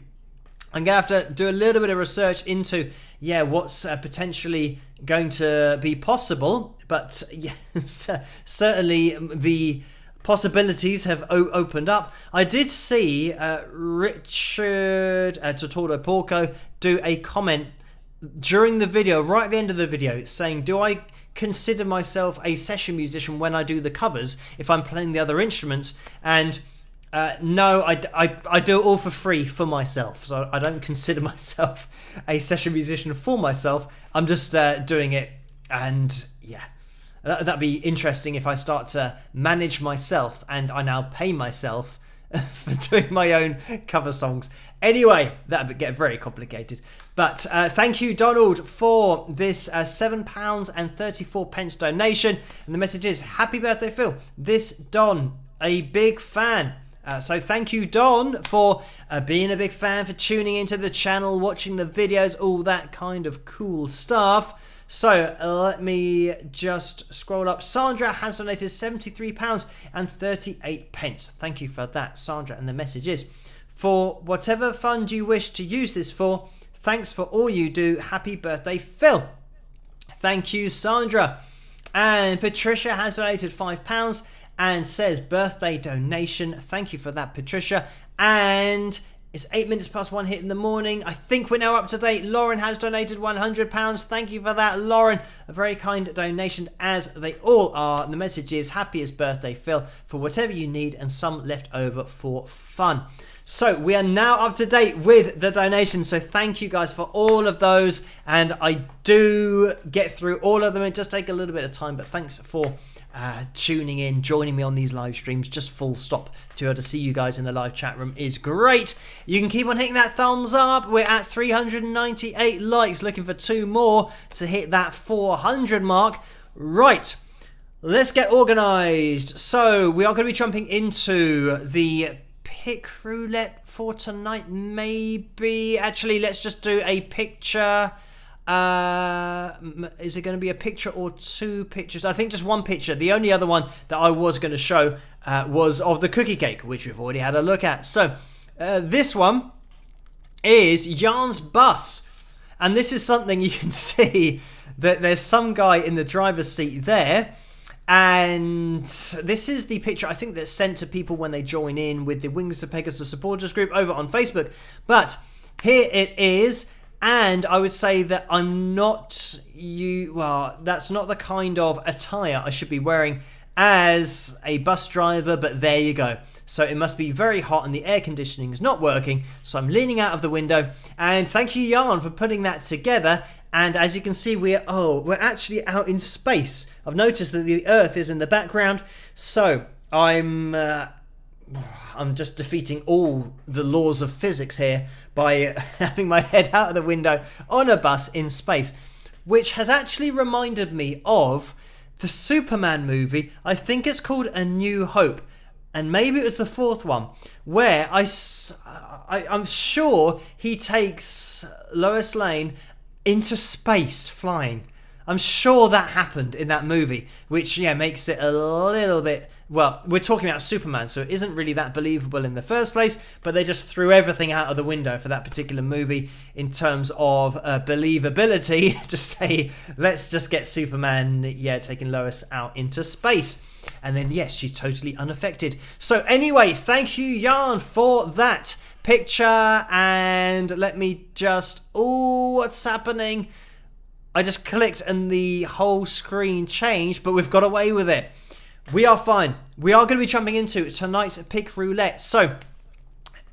I'm going to have to do a little bit of research into what's potentially going to be possible. But yes, certainly the possibilities have opened up. I did see Richard Tortordo Porco do a comment during the video, right at the end of the video, saying, do I consider myself a session musician when I do the covers if I'm playing the other instruments? And no, I do it all for free for myself. So I don't consider myself a session musician for myself. I'm just doing it, and yeah. That'd be interesting if I start to manage myself and I now pay myself for doing my own cover songs. Anyway, that would get very complicated. But thank you, Donald, for this £7 and 34 pence donation. And the message is happy birthday, Phil. This Don, a big fan. So thank you, Don, for being a big fan, for tuning into the channel, watching the videos, all that kind of cool stuff. So let me just scroll up. Sandra has donated £73 and 38 pence. Thank you for that, Sandra. And the message is, for whatever fund you wish to use this for, thanks for all you do. Happy birthday, Phil. Thank you, Sandra. And Patricia has donated £5 and says birthday donation. Thank you for that, Patricia. And it's 8 minutes past 1 hit in the morning. I think we're now up to date. Lauren has donated £100. Thank you for that, Lauren. A very kind donation, as they all are. The message is happiest birthday, Phil, for whatever you need and some left over for fun. So we are now up to date with the donations. So thank you guys for all of those. And I do get through all of them. It does take a little bit of time, but thanks for tuning in, joining me on these live streams. Just full stop. To be able to see you guys in the live chat room is great. You can keep on hitting that thumbs up. We're at 398 likes, looking for 2 more to hit that 400 mark. Right, let's get organized. So we are going to be jumping into the pick roulette for tonight, maybe. Actually, let's just do a picture. Is it going to be a picture or 2 pictures? I think just 1 picture. The only other one that I was going to show was of the cookie cake, which we've already had a look at. So this one is Jan's bus. And this is something you can see that there's some guy in the driver's seat there. And this is the picture, I think, that's sent to people when they join in with the Wings of Pegasus supporters group over on Facebook. But here it is. And I would say that that's not the kind of attire I should be wearing as a bus driver, but there you go. So it must be very hot and the air conditioning is not working, so I'm leaning out of the window. And thank you, Jan, for putting that together. And as you can see, we're actually out in space. I've noticed that the Earth is in the background, so I'm just defeating all the laws of physics here by having my head out of the window on a bus in space, which has actually reminded me of the Superman movie. I think it's called A New Hope, and maybe it was the 4th one, where I'm sure he takes Lois Lane into space flying. I'm sure that happened in that movie, which makes it a little bit... Well, we're talking about Superman, so it isn't really that believable in the first place, but they just threw everything out of the window for that particular movie in terms of believability to say, let's just get Superman, taking Lois out into space. And then, yes, she's totally unaffected. So anyway, thank you, Jan, for that picture. And let me just... Oh, what's happening? I just clicked and the whole screen changed, but we've got away with it. We are fine. We are going to be jumping into tonight's pick roulette. So,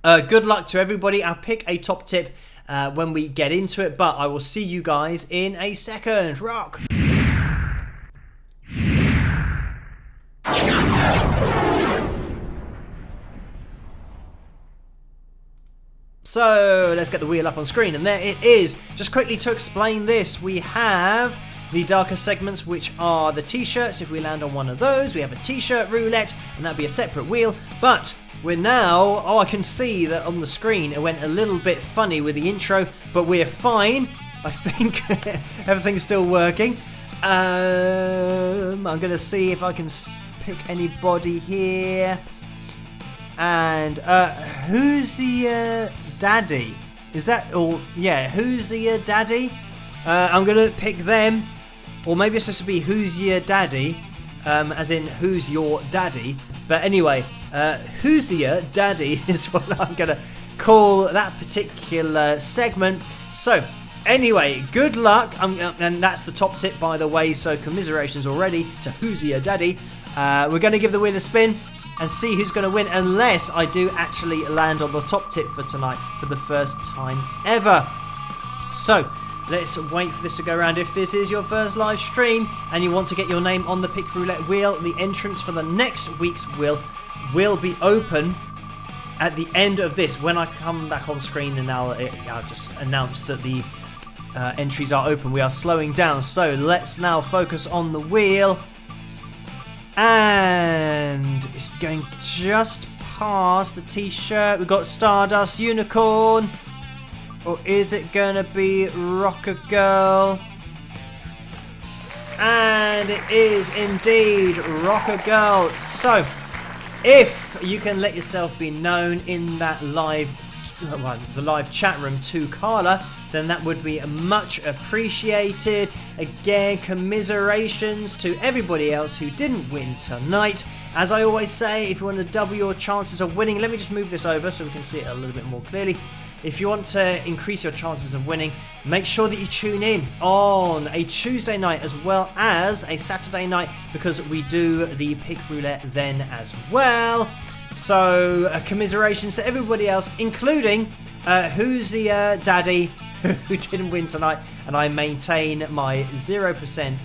good luck to everybody. I'll pick a top tip when we get into it, but I will see you guys in a second. Rock! So, let's get the wheel up on screen, and there it is. Just quickly to explain this, we have the darker segments, which are the t-shirts. If we land on one of those, we have a t-shirt roulette, and that'd be a separate wheel. But we're now... I can see that on the screen it went a little bit funny with the intro, but we're fine. I think everything's still working. I'm going to see if I can pick anybody here. And who's the daddy? Is that... who's the daddy? I'm going to pick them. Or maybe it's supposed to be who's your daddy, as in who's your daddy. But anyway, who's your daddy is what I'm going to call that particular segment. So anyway, good luck. And that's the top tip, by the way. So commiserations already to who's your daddy. We're going to give the wheel a spin and see who's going to win, unless I do actually land on the top tip for tonight for the first time ever. So let's wait for this to go around. If this is your first live stream and you want to get your name on the pick roulette wheel, the entrance for the next week's wheel will be open at the end of this. When I come back on screen, and I'll just announce that the entries are open. We are slowing down, so let's now focus on the wheel. And it's going just past the t-shirt. We've got Stardust Unicorn. Or is it gonna be Rocker Girl? And it is indeed Rocker Girl. So, if you can let yourself be known in that live the live chat room to Carla, then that would be much appreciated. Again, commiserations to everybody else who didn't win tonight. As I always say, if you want to double your chances of winning, let me just move this over so we can see it a little bit more clearly. If you want to increase your chances of winning, make sure that you tune in on a Tuesday night as well as a Saturday night, because we do the pick roulette then as well. So commiserations to everybody else, including Who's the Daddy who didn't win tonight, and I maintain my 0%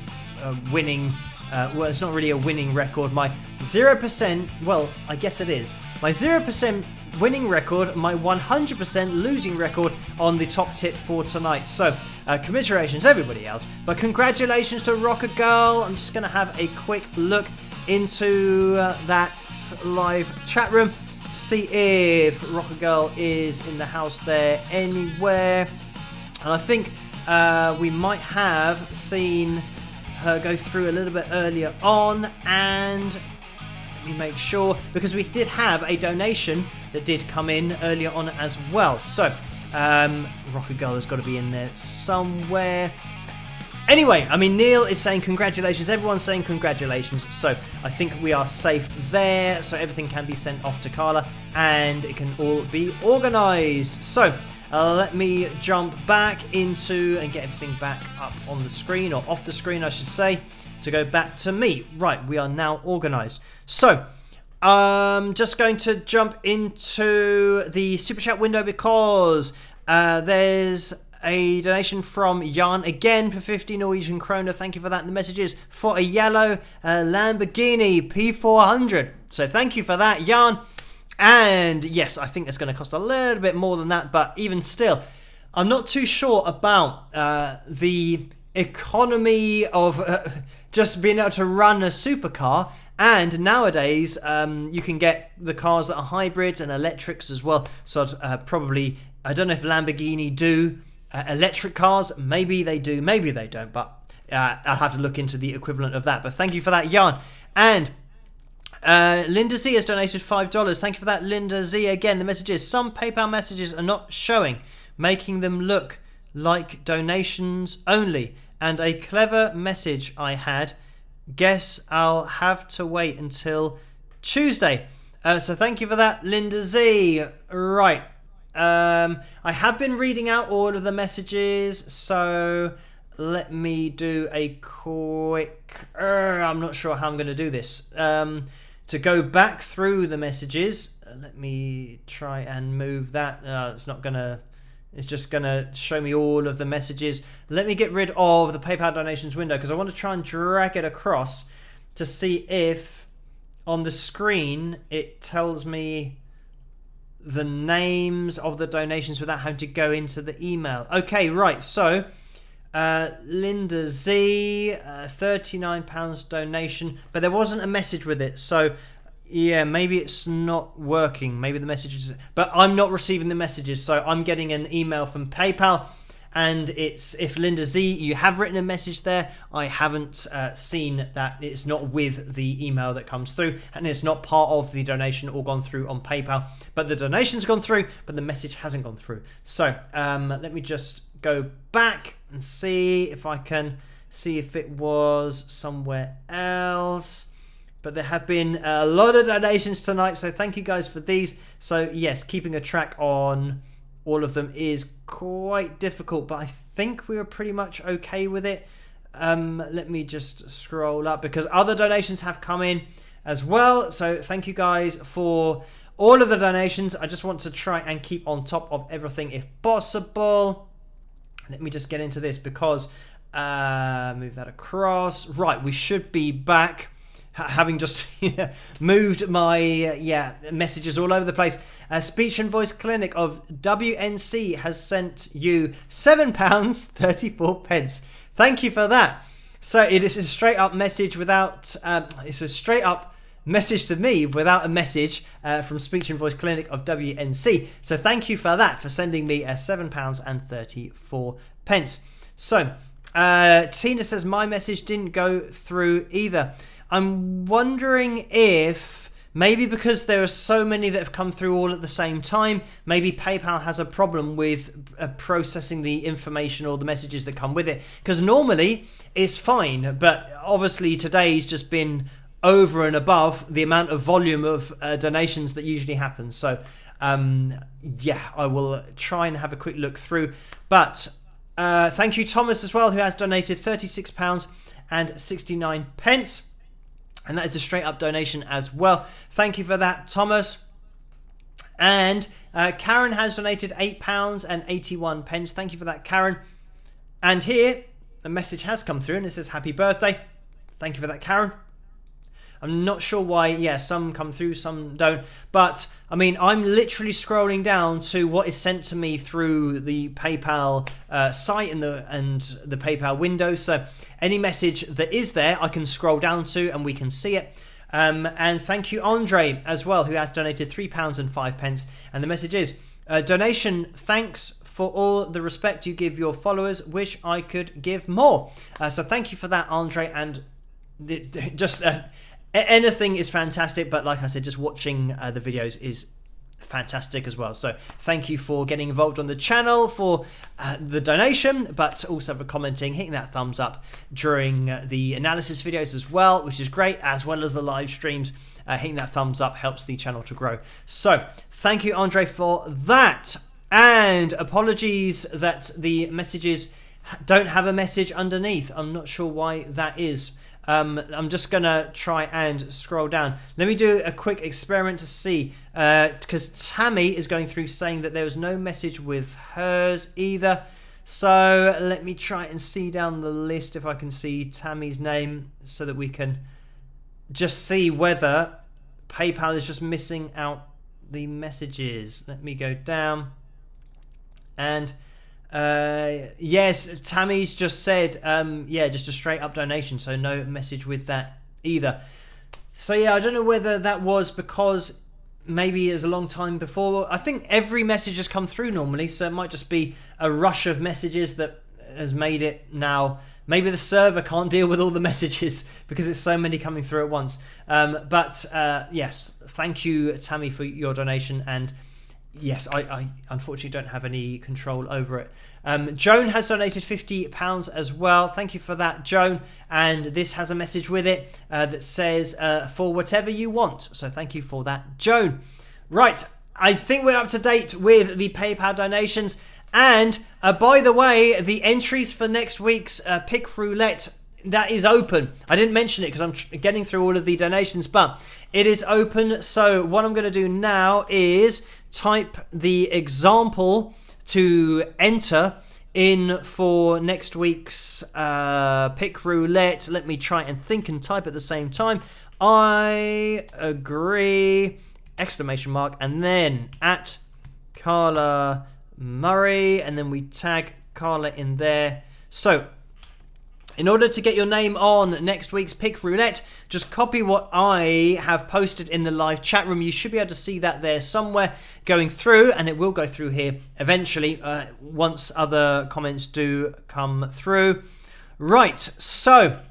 winning. Well, it's not really a winning record. My 0%, well, I guess it is. My 0% winning record, my 100% losing record on the top tip for tonight. So, commiserations everybody else, but congratulations to Rocker Girl. I'm just going to have a quick look into that live chat room to see if Rocker Girl is in the house there anywhere. And I think we might have seen her go through a little bit earlier on, and let me make sure, because we did have a donation that did come in earlier on as well. So Rocker Girl has got to be in there somewhere. Anyway, I mean, Neil is saying congratulations. Everyone's saying congratulations. So I think we are safe there. So everything can be sent off to Carla and it can all be organised. So let me jump back into and get everything back up on the screen, or off the screen, I should say, to go back to me. Right, we are now organised. So just going to jump into the Super Chat window because there's a donation from Jan again for 50 Norwegian kroner. Thank you for that. And the message is for a yellow Lamborghini P400. So thank you for that, Jan. And yes, I think it's going to cost a little bit more than that, but even still, I'm not too sure about the economy of just being able to run a supercar. And nowadays, you can get the cars that are hybrids and electrics as well. So probably, I don't know if Lamborghini do electric cars. Maybe they do, maybe they don't. But I'll have to look into the equivalent of that. But thank you for that, Jan. And Linda Z has donated $5. Thank you for that, Linda Z. Again, the message is, some PayPal messages are not showing, making them look like donations only. And a clever message I had. Guess I'll have to wait until Tuesday. So thank you for that, Linda Z. Right. I have been reading out all of the messages, so let me do a quick... I'm not sure how I'm going to do this. To go back through the messages, let me try and move that. It's not going to... It's just going to show me all of the messages. Let me get rid of the PayPal donations window because I want to try and drag it across to see if on the screen it tells me the names of the donations without having to go into the email. Okay, right. So Linda Z, £39 donation, but there wasn't a message with it. So yeah, maybe it's not working. Maybe the messages, but I'm not receiving the messages. So I'm getting an email from PayPal, and it's, if Linda Z, you have written a message there, I haven't seen that. It's not with the email that comes through, and it's not part of the donation or gone through on PayPal. But the donation's gone through, but the message hasn't gone through. So let me just go back and see if I can see if it was somewhere else. But there have been a lot of donations tonight, so thank you guys for these. So yes, keeping a track on all of them is quite difficult, but I think we were pretty much okay with it. Let me just scroll up because other donations have come in as well. So thank you guys for all of the donations. I just want to try and keep on top of everything if possible. Let me just get into this because move that across. Right, we should be back. Having just moved my messages all over the place. Speech and Voice Clinic of WNC has sent you £7.34. Thank you for that. So it is a straight up message without it's a straight up message to me without a message from Speech and Voice Clinic of WNC. So thank you for that, for sending me £7.34. So Tina says my message didn't go through either. I'm wondering if maybe because there are so many that have come through all at the same time, maybe PayPal has a problem with processing the information or the messages that come with it. Because normally it's fine, but obviously today's just been over and above the amount of volume of donations that usually happens. So yeah, I will try and have a quick look through. But thank you, Thomas, as well, who has donated £36.69. And that is a straight up donation as well. Thank you for that, Thomas. And Karen has donated £8.81. Thank you for that, Karen. And here, a message has come through and it says happy birthday. Thank you for that, Karen. I'm not sure why, yeah, some come through, some don't. But, I mean, I'm literally scrolling down to what is sent to me through the PayPal site and the PayPal window. So any message that is there, I can scroll down to and we can see it. And thank you, Andre, as well, who has donated £3.05. And the message is, donation, thanks for all the respect you give your followers. Wish I could give more. So thank you for that, Andre. And just... anything is fantastic, but like I said, just watching the videos is fantastic as well. So thank you for getting involved on the channel, for the donation, but also for commenting, hitting that thumbs up during the analysis videos as well, which is great, as well as the live streams. Hitting that thumbs up helps the channel to grow. So thank you, Andre, for that. And apologies that the messages don't have a message underneath. I'm not sure why that is. I'm just going to try and scroll down. Let me do a quick experiment to see, because Tammy is going through saying that there was no message with hers either. So let me try and see down the list if I can see Tammy's name so that we can just see whether PayPal is just missing out the messages. Let me go down. And yes, Tammy's just said, yeah, just a straight up donation, so no message with that either. So yeah, I don't know whether that was because maybe it's a long time before. I think every message has come through normally, so it might just be a rush of messages that has made it now. Maybe the server can't deal with all the messages because it's so many coming through at once. But yes, thank you, Tammy, for your donation. And yes, I unfortunately don't have any control over it. Joan has donated £50 as well. Thank you for that, Joan. And this has a message with it that says, for whatever you want. So thank you for that, Joan. Right, I think we're up to date with the PayPal donations. And by the way, the entries for next week's Pick Roulette, that is open. I didn't mention it because I'm getting through all of the donations, but it is open. So what I'm going to do now is type the example to enter in for next week's Pick Roulette. Let me try and think and type at the same time. I agree, exclamation mark, and then at Carla Murray, and then we tag Carla in there. So in order to get your name on next week's Pick Roulette, just copy what I have posted in the live chat room. You should be able to see that there somewhere going through, and it will go through here eventually once other comments do come through. Right, so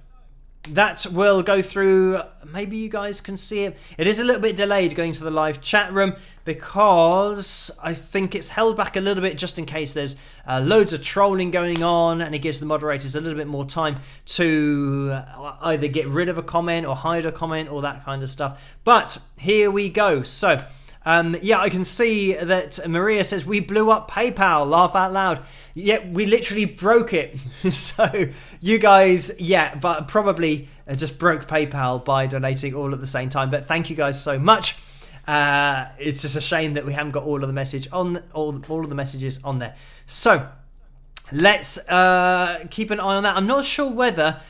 that will go through. Maybe you guys can see it. It is a little bit delayed going to the live chat room because I think it's held back a little bit just in case there's loads of trolling going on, and it gives the moderators a little bit more time to either get rid of a comment or hide a comment or that kind of stuff. But here we go. So yeah, I can see that Maria says we blew up PayPal, laugh out loud. Yeah, we literally broke it. So you guys, yeah, but probably just broke PayPal by donating all at the same time. But thank you guys so much. It's just a shame that we haven't got all of the message on all of the messages on there. So let's keep an eye on that. I'm not sure whether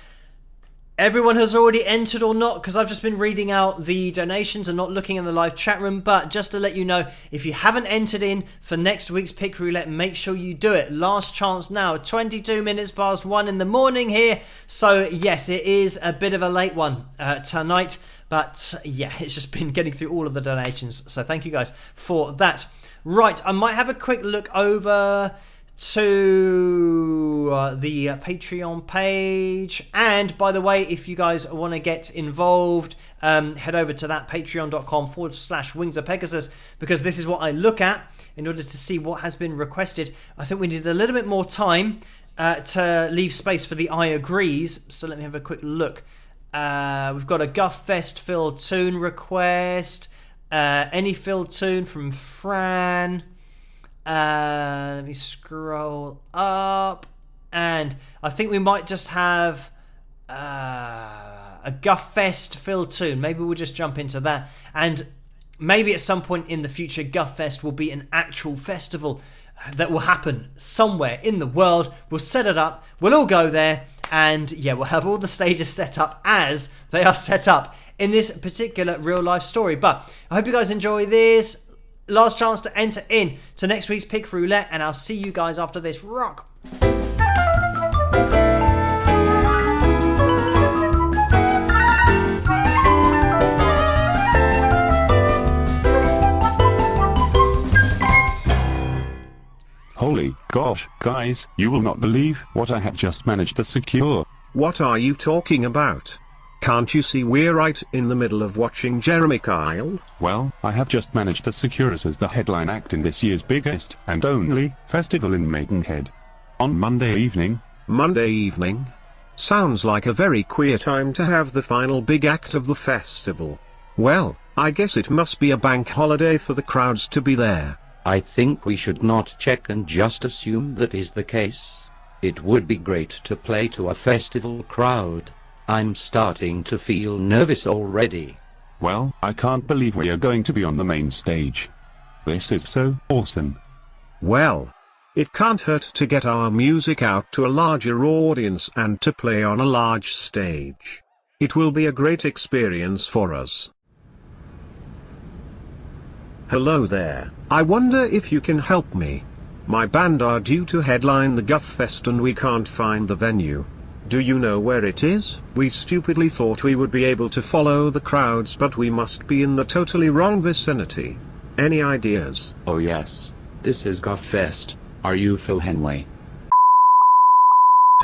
everyone has already entered or not, because I've just been reading out the donations and not looking in the live chat room. But just to let you know, if you haven't entered in for next week's Pick Roulette, make sure you do it. Last chance now, 22 minutes past 1 in the morning here. So yes, it is a bit of a late one tonight. But yeah, it's just been getting through all of the donations. So thank you guys for that. Right, I might have a quick look over to the Patreon page. And by the way, if you guys want to get involved head over to that patreon.com/Wings of Pegasus, because this is what I look at in order to see what has been requested. I think we need a little bit more time to leave space for the I agrees. So let me have a quick look. We've got a Guffest filled tune request. Any filled tune from Fran. Let me scroll up, and I think we might just have a Guffest filled tune. Maybe we'll just jump into that, and maybe at some point in the future Guffest will be an actual festival that will happen somewhere in the world. We'll set it up, we'll all go there, and yeah, we'll have all the stages set up as they are set up in this particular real life story. But I hope you guys enjoy this. Last chance to enter in to next week's Pick Roulette, and I'll see you guys after this. Rock! Holy gosh, guys, you will not believe what I have just managed to secure. What are you talking about? Can't you see we're right in the middle of watching Jeremy Kyle? Well, I have just managed to secure us as the headline act in this year's biggest and only festival in Maidenhead. On Monday evening. Monday evening? Sounds like a very queer time to have the final big act of the festival. Well, I guess it must be a bank holiday for the crowds to be there. I think we should not check and just assume that is the case. It would be great to play to a festival crowd. I'm starting to feel nervous already. Well, I can't believe we are going to be on the main stage. This is so awesome. Well, it can't hurt to get our music out to a larger audience and to play on a large stage. It will be a great experience for us. Hello there, I wonder if you can help me. My band are due to headline the Guffest and we can't find the venue. Do you know where it is? We stupidly thought we would be able to follow the crowds, but we must be in the totally wrong vicinity. Any ideas? Oh yes. This is Guffest. Are you Phil Henley?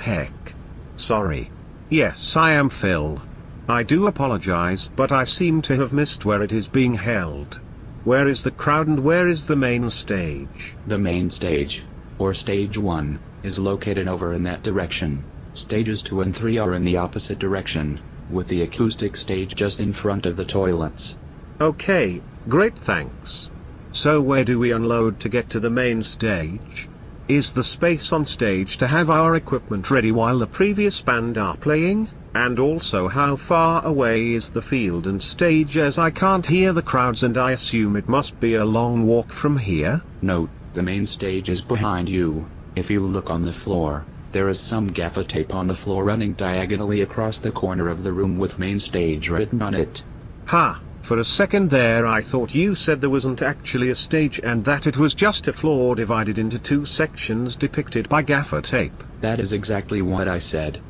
Heck. Sorry. Yes, I am Phil. I do apologize, but I seem to have missed where it is being held. Where is the crowd and where is the main stage? The main stage, or stage 1, is located over in that direction. Stages 2 and 3 are in the opposite direction, with the acoustic stage just in front of the toilets. Okay, great, thanks. So where do we unload to get to the main stage? Is the space on stage to have our equipment ready while the previous band are playing? And also, how far away is the field and stage, as I can't hear the crowds and I assume it must be a long walk from here? Note, the main stage is behind you. If you look on the floor, there is some gaffer tape on the floor running diagonally across the corner of the room with main stage written on it. Ha! For a second there I thought you said there wasn't actually a stage and that it was just a floor divided into two sections depicted by gaffer tape. That is exactly what I said.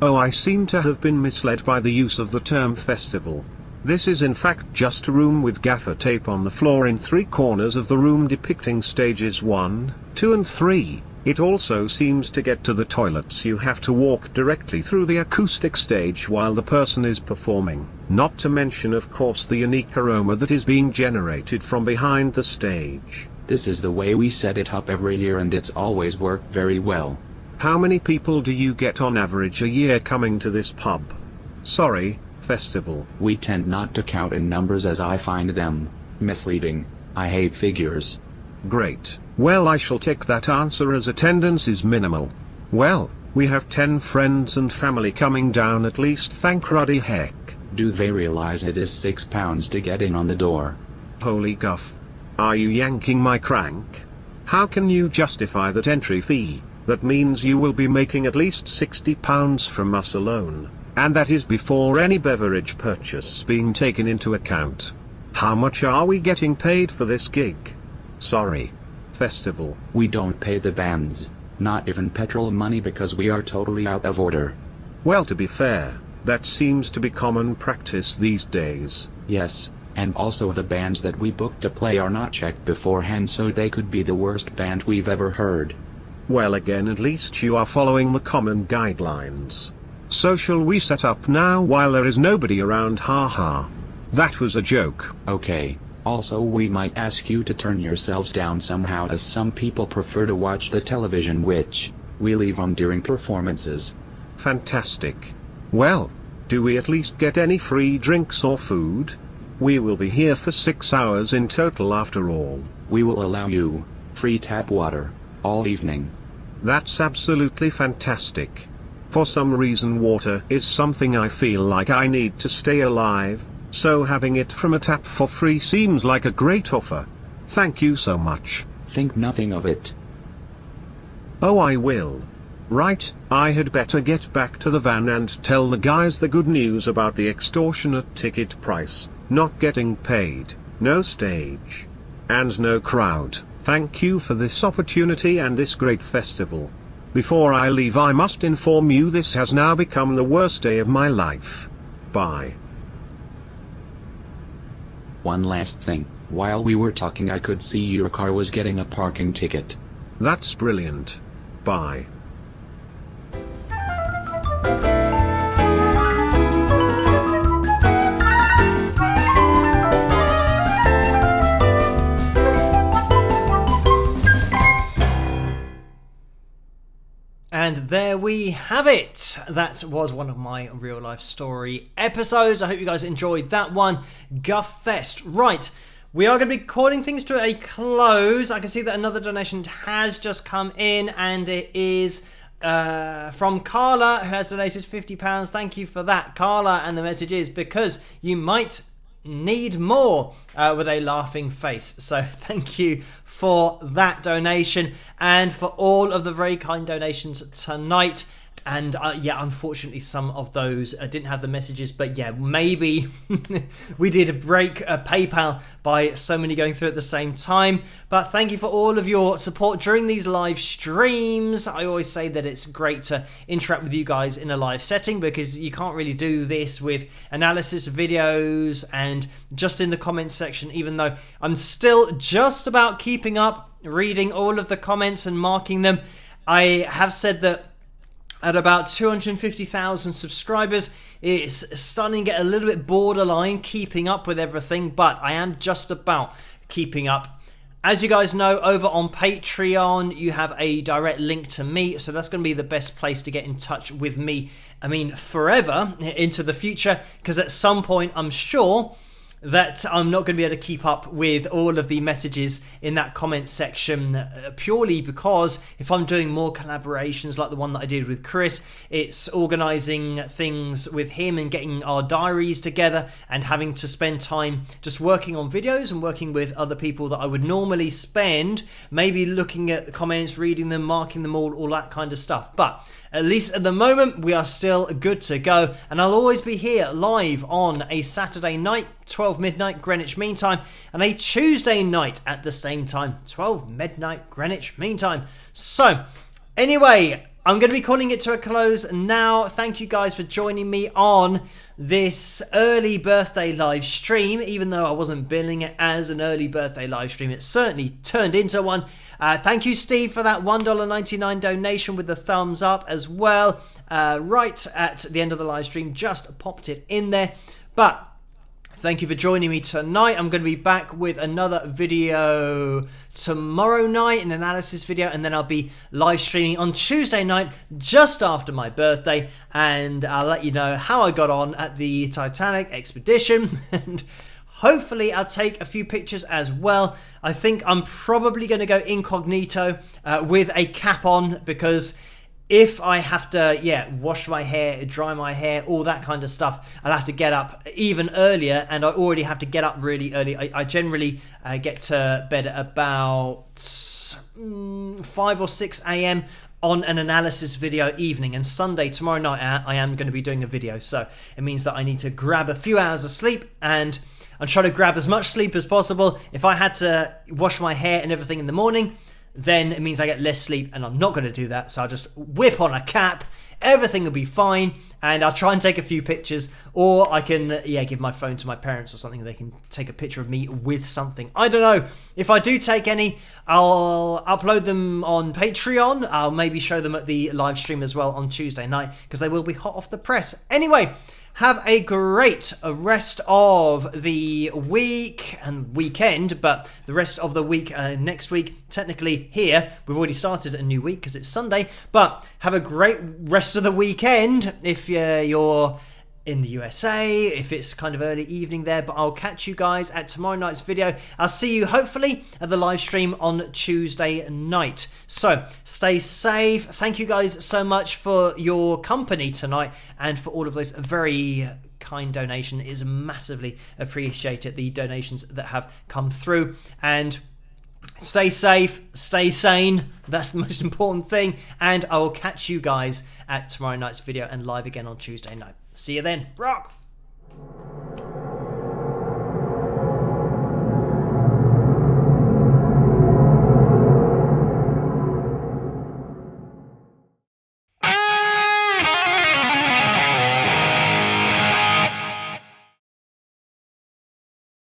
Oh, I seem to have been misled by the use of the term festival. This is in fact just a room with gaffer tape on the floor in three corners of the room depicting stages 1, 2 and 3. It also seems to get to the toilets you have to walk directly through the acoustic stage while the person is performing, not to mention of course the unique aroma that is being generated from behind the stage. This is the way we set it up every year and it's always worked very well. How many people do you get on average a year coming to this pub? Sorry, festival. We tend not to count in numbers as I find them misleading. I hate figures. Great. Well, I shall take that answer as attendance is minimal. Well, we have 10 friends and family coming down at least, thank ruddy heck. Do they realize it is £6 to get in on the door? Holy guff. Are you yanking my crank? How can you justify that entry fee? That means you will be making at least £60 from us alone. And that is before any beverage purchase being taken into account. How much are we getting paid for this gig? Sorry. Festival. We don't pay the bands, not even petrol money, because we are totally out of order. Well, to be fair, that seems to be common practice these days. Yes, and also the bands that we book to play are not checked beforehand, so they could be the worst band we've ever heard. Well, again, at least you are following the common guidelines. So shall we set up now while there is nobody around? Haha. That was a joke. Okay. Also, we might ask you to turn yourselves down somehow, as some people prefer to watch the television, which we leave on during performances. Fantastic. Well, do we at least get any free drinks or food? We will be here for 6 hours in total after all. We will allow you free tap water all evening. That's absolutely fantastic. For some reason water is something I feel like I need to stay alive, so having it from a tap for free seems like a great offer. Thank you so much. Think nothing of it. Oh, I will. Right, I had better get back to the van and tell the guys the good news about the extortionate ticket price, not getting paid, no stage, and no crowd. Thank you for this opportunity and this great festival. Before I leave, I must inform you this has now become the worst day of my life. Bye. One last thing. While we were talking, I could see your car was getting a parking ticket. That's brilliant. Bye. And there we have it. That was one of my real life story episodes. I hope you guys enjoyed that one. Guff Fest. Right. We are going to be calling things to a close. I can see that another donation has just come in, and it is from Carla, who has donated £50. Thank you for that, Carla. And the message is, because you might need more, with a laughing face. So thank you for that donation and for all of the very kind donations tonight. And yeah, unfortunately some of those didn't have the messages, but yeah, maybe we did break PayPal by so many going through at the same time. But thank you for all of your support during these live streams. I always say that it's great to interact with you guys in a live setting, because you can't really do this with analysis videos and just in the comments section, even though I'm still just about keeping up reading all of the comments and marking them. I have said that at about 250,000 subscribers, it's starting to get a little bit borderline keeping up with everything, but I am just about keeping up. As you guys know, over on Patreon, you have a direct link to me, so that's going to be the best place to get in touch with me. I mean, forever into the future, because at some point, I'm sure that I'm not going to be able to keep up with all of the messages in that comment section, purely because if I'm doing more collaborations like the one that I did with Chris, it's organising things with him and getting our diaries together and having to spend time just working on videos and working with other people that I would normally spend maybe looking at the comments, reading them, marking them all that kind of stuff. But at least at the moment, we are still good to go. And I'll always be here live on a Saturday night, 12 midnight Greenwich Mean Time, and a Tuesday night at the same time, 12 midnight Greenwich Mean Time. So, anyway, I'm going to be calling it to a close now. Thank you guys for joining me on this early birthday live stream. Even though I wasn't billing it as an early birthday live stream, it certainly turned into one. Thank you, Steve, for that $1.99 donation with the thumbs up as well. Right at the end of the live stream, just popped it in there. But thank you for joining me tonight. I'm going to be back with another video tomorrow night, an analysis video, and then I'll be live streaming on Tuesday night just after my birthday, and I'll let you know how I got on at the Titanic expedition, and hopefully I'll take a few pictures as well. I think I'm probably going to go incognito with a cap on, because if I have to, wash my hair, dry my hair, all that kind of stuff, I'll have to get up even earlier, and I already have to get up really early. I generally get to bed at about 5 or 6 a.m. on an analysis video evening, and Sunday, tomorrow night, I am going to be doing a video, so it means that I need to grab a few hours of sleep, and I'm trying to grab as much sleep as possible. If I had to wash my hair and everything in the morning, then it means I get less sleep, and I'm not going to do that, so I'll just whip on a cap, everything will be fine, and I'll try and take a few pictures, or I can, give my phone to my parents or something. They can take a picture of me with something. I don't know. If I do take any, I'll upload them on Patreon. I'll maybe show them at the live stream as well on Tuesday night, because they will be hot off the press. Anyway, have a great rest of the week and weekend, but the rest of the week next week, technically here, we've already started a new week because it's Sunday, but have a great rest of the weekend if you're in the USA, if it's kind of early evening there, but I'll catch you guys at tomorrow night's video. I'll see you hopefully at the live stream on Tuesday night. So stay safe. Thank you guys so much for your company tonight and for all of those very kind donation. It is massively appreciated, the donations that have come through. And stay safe, stay sane. That's the most important thing. And I will catch you guys at tomorrow night's video and live again on Tuesday night. See you then. Rock!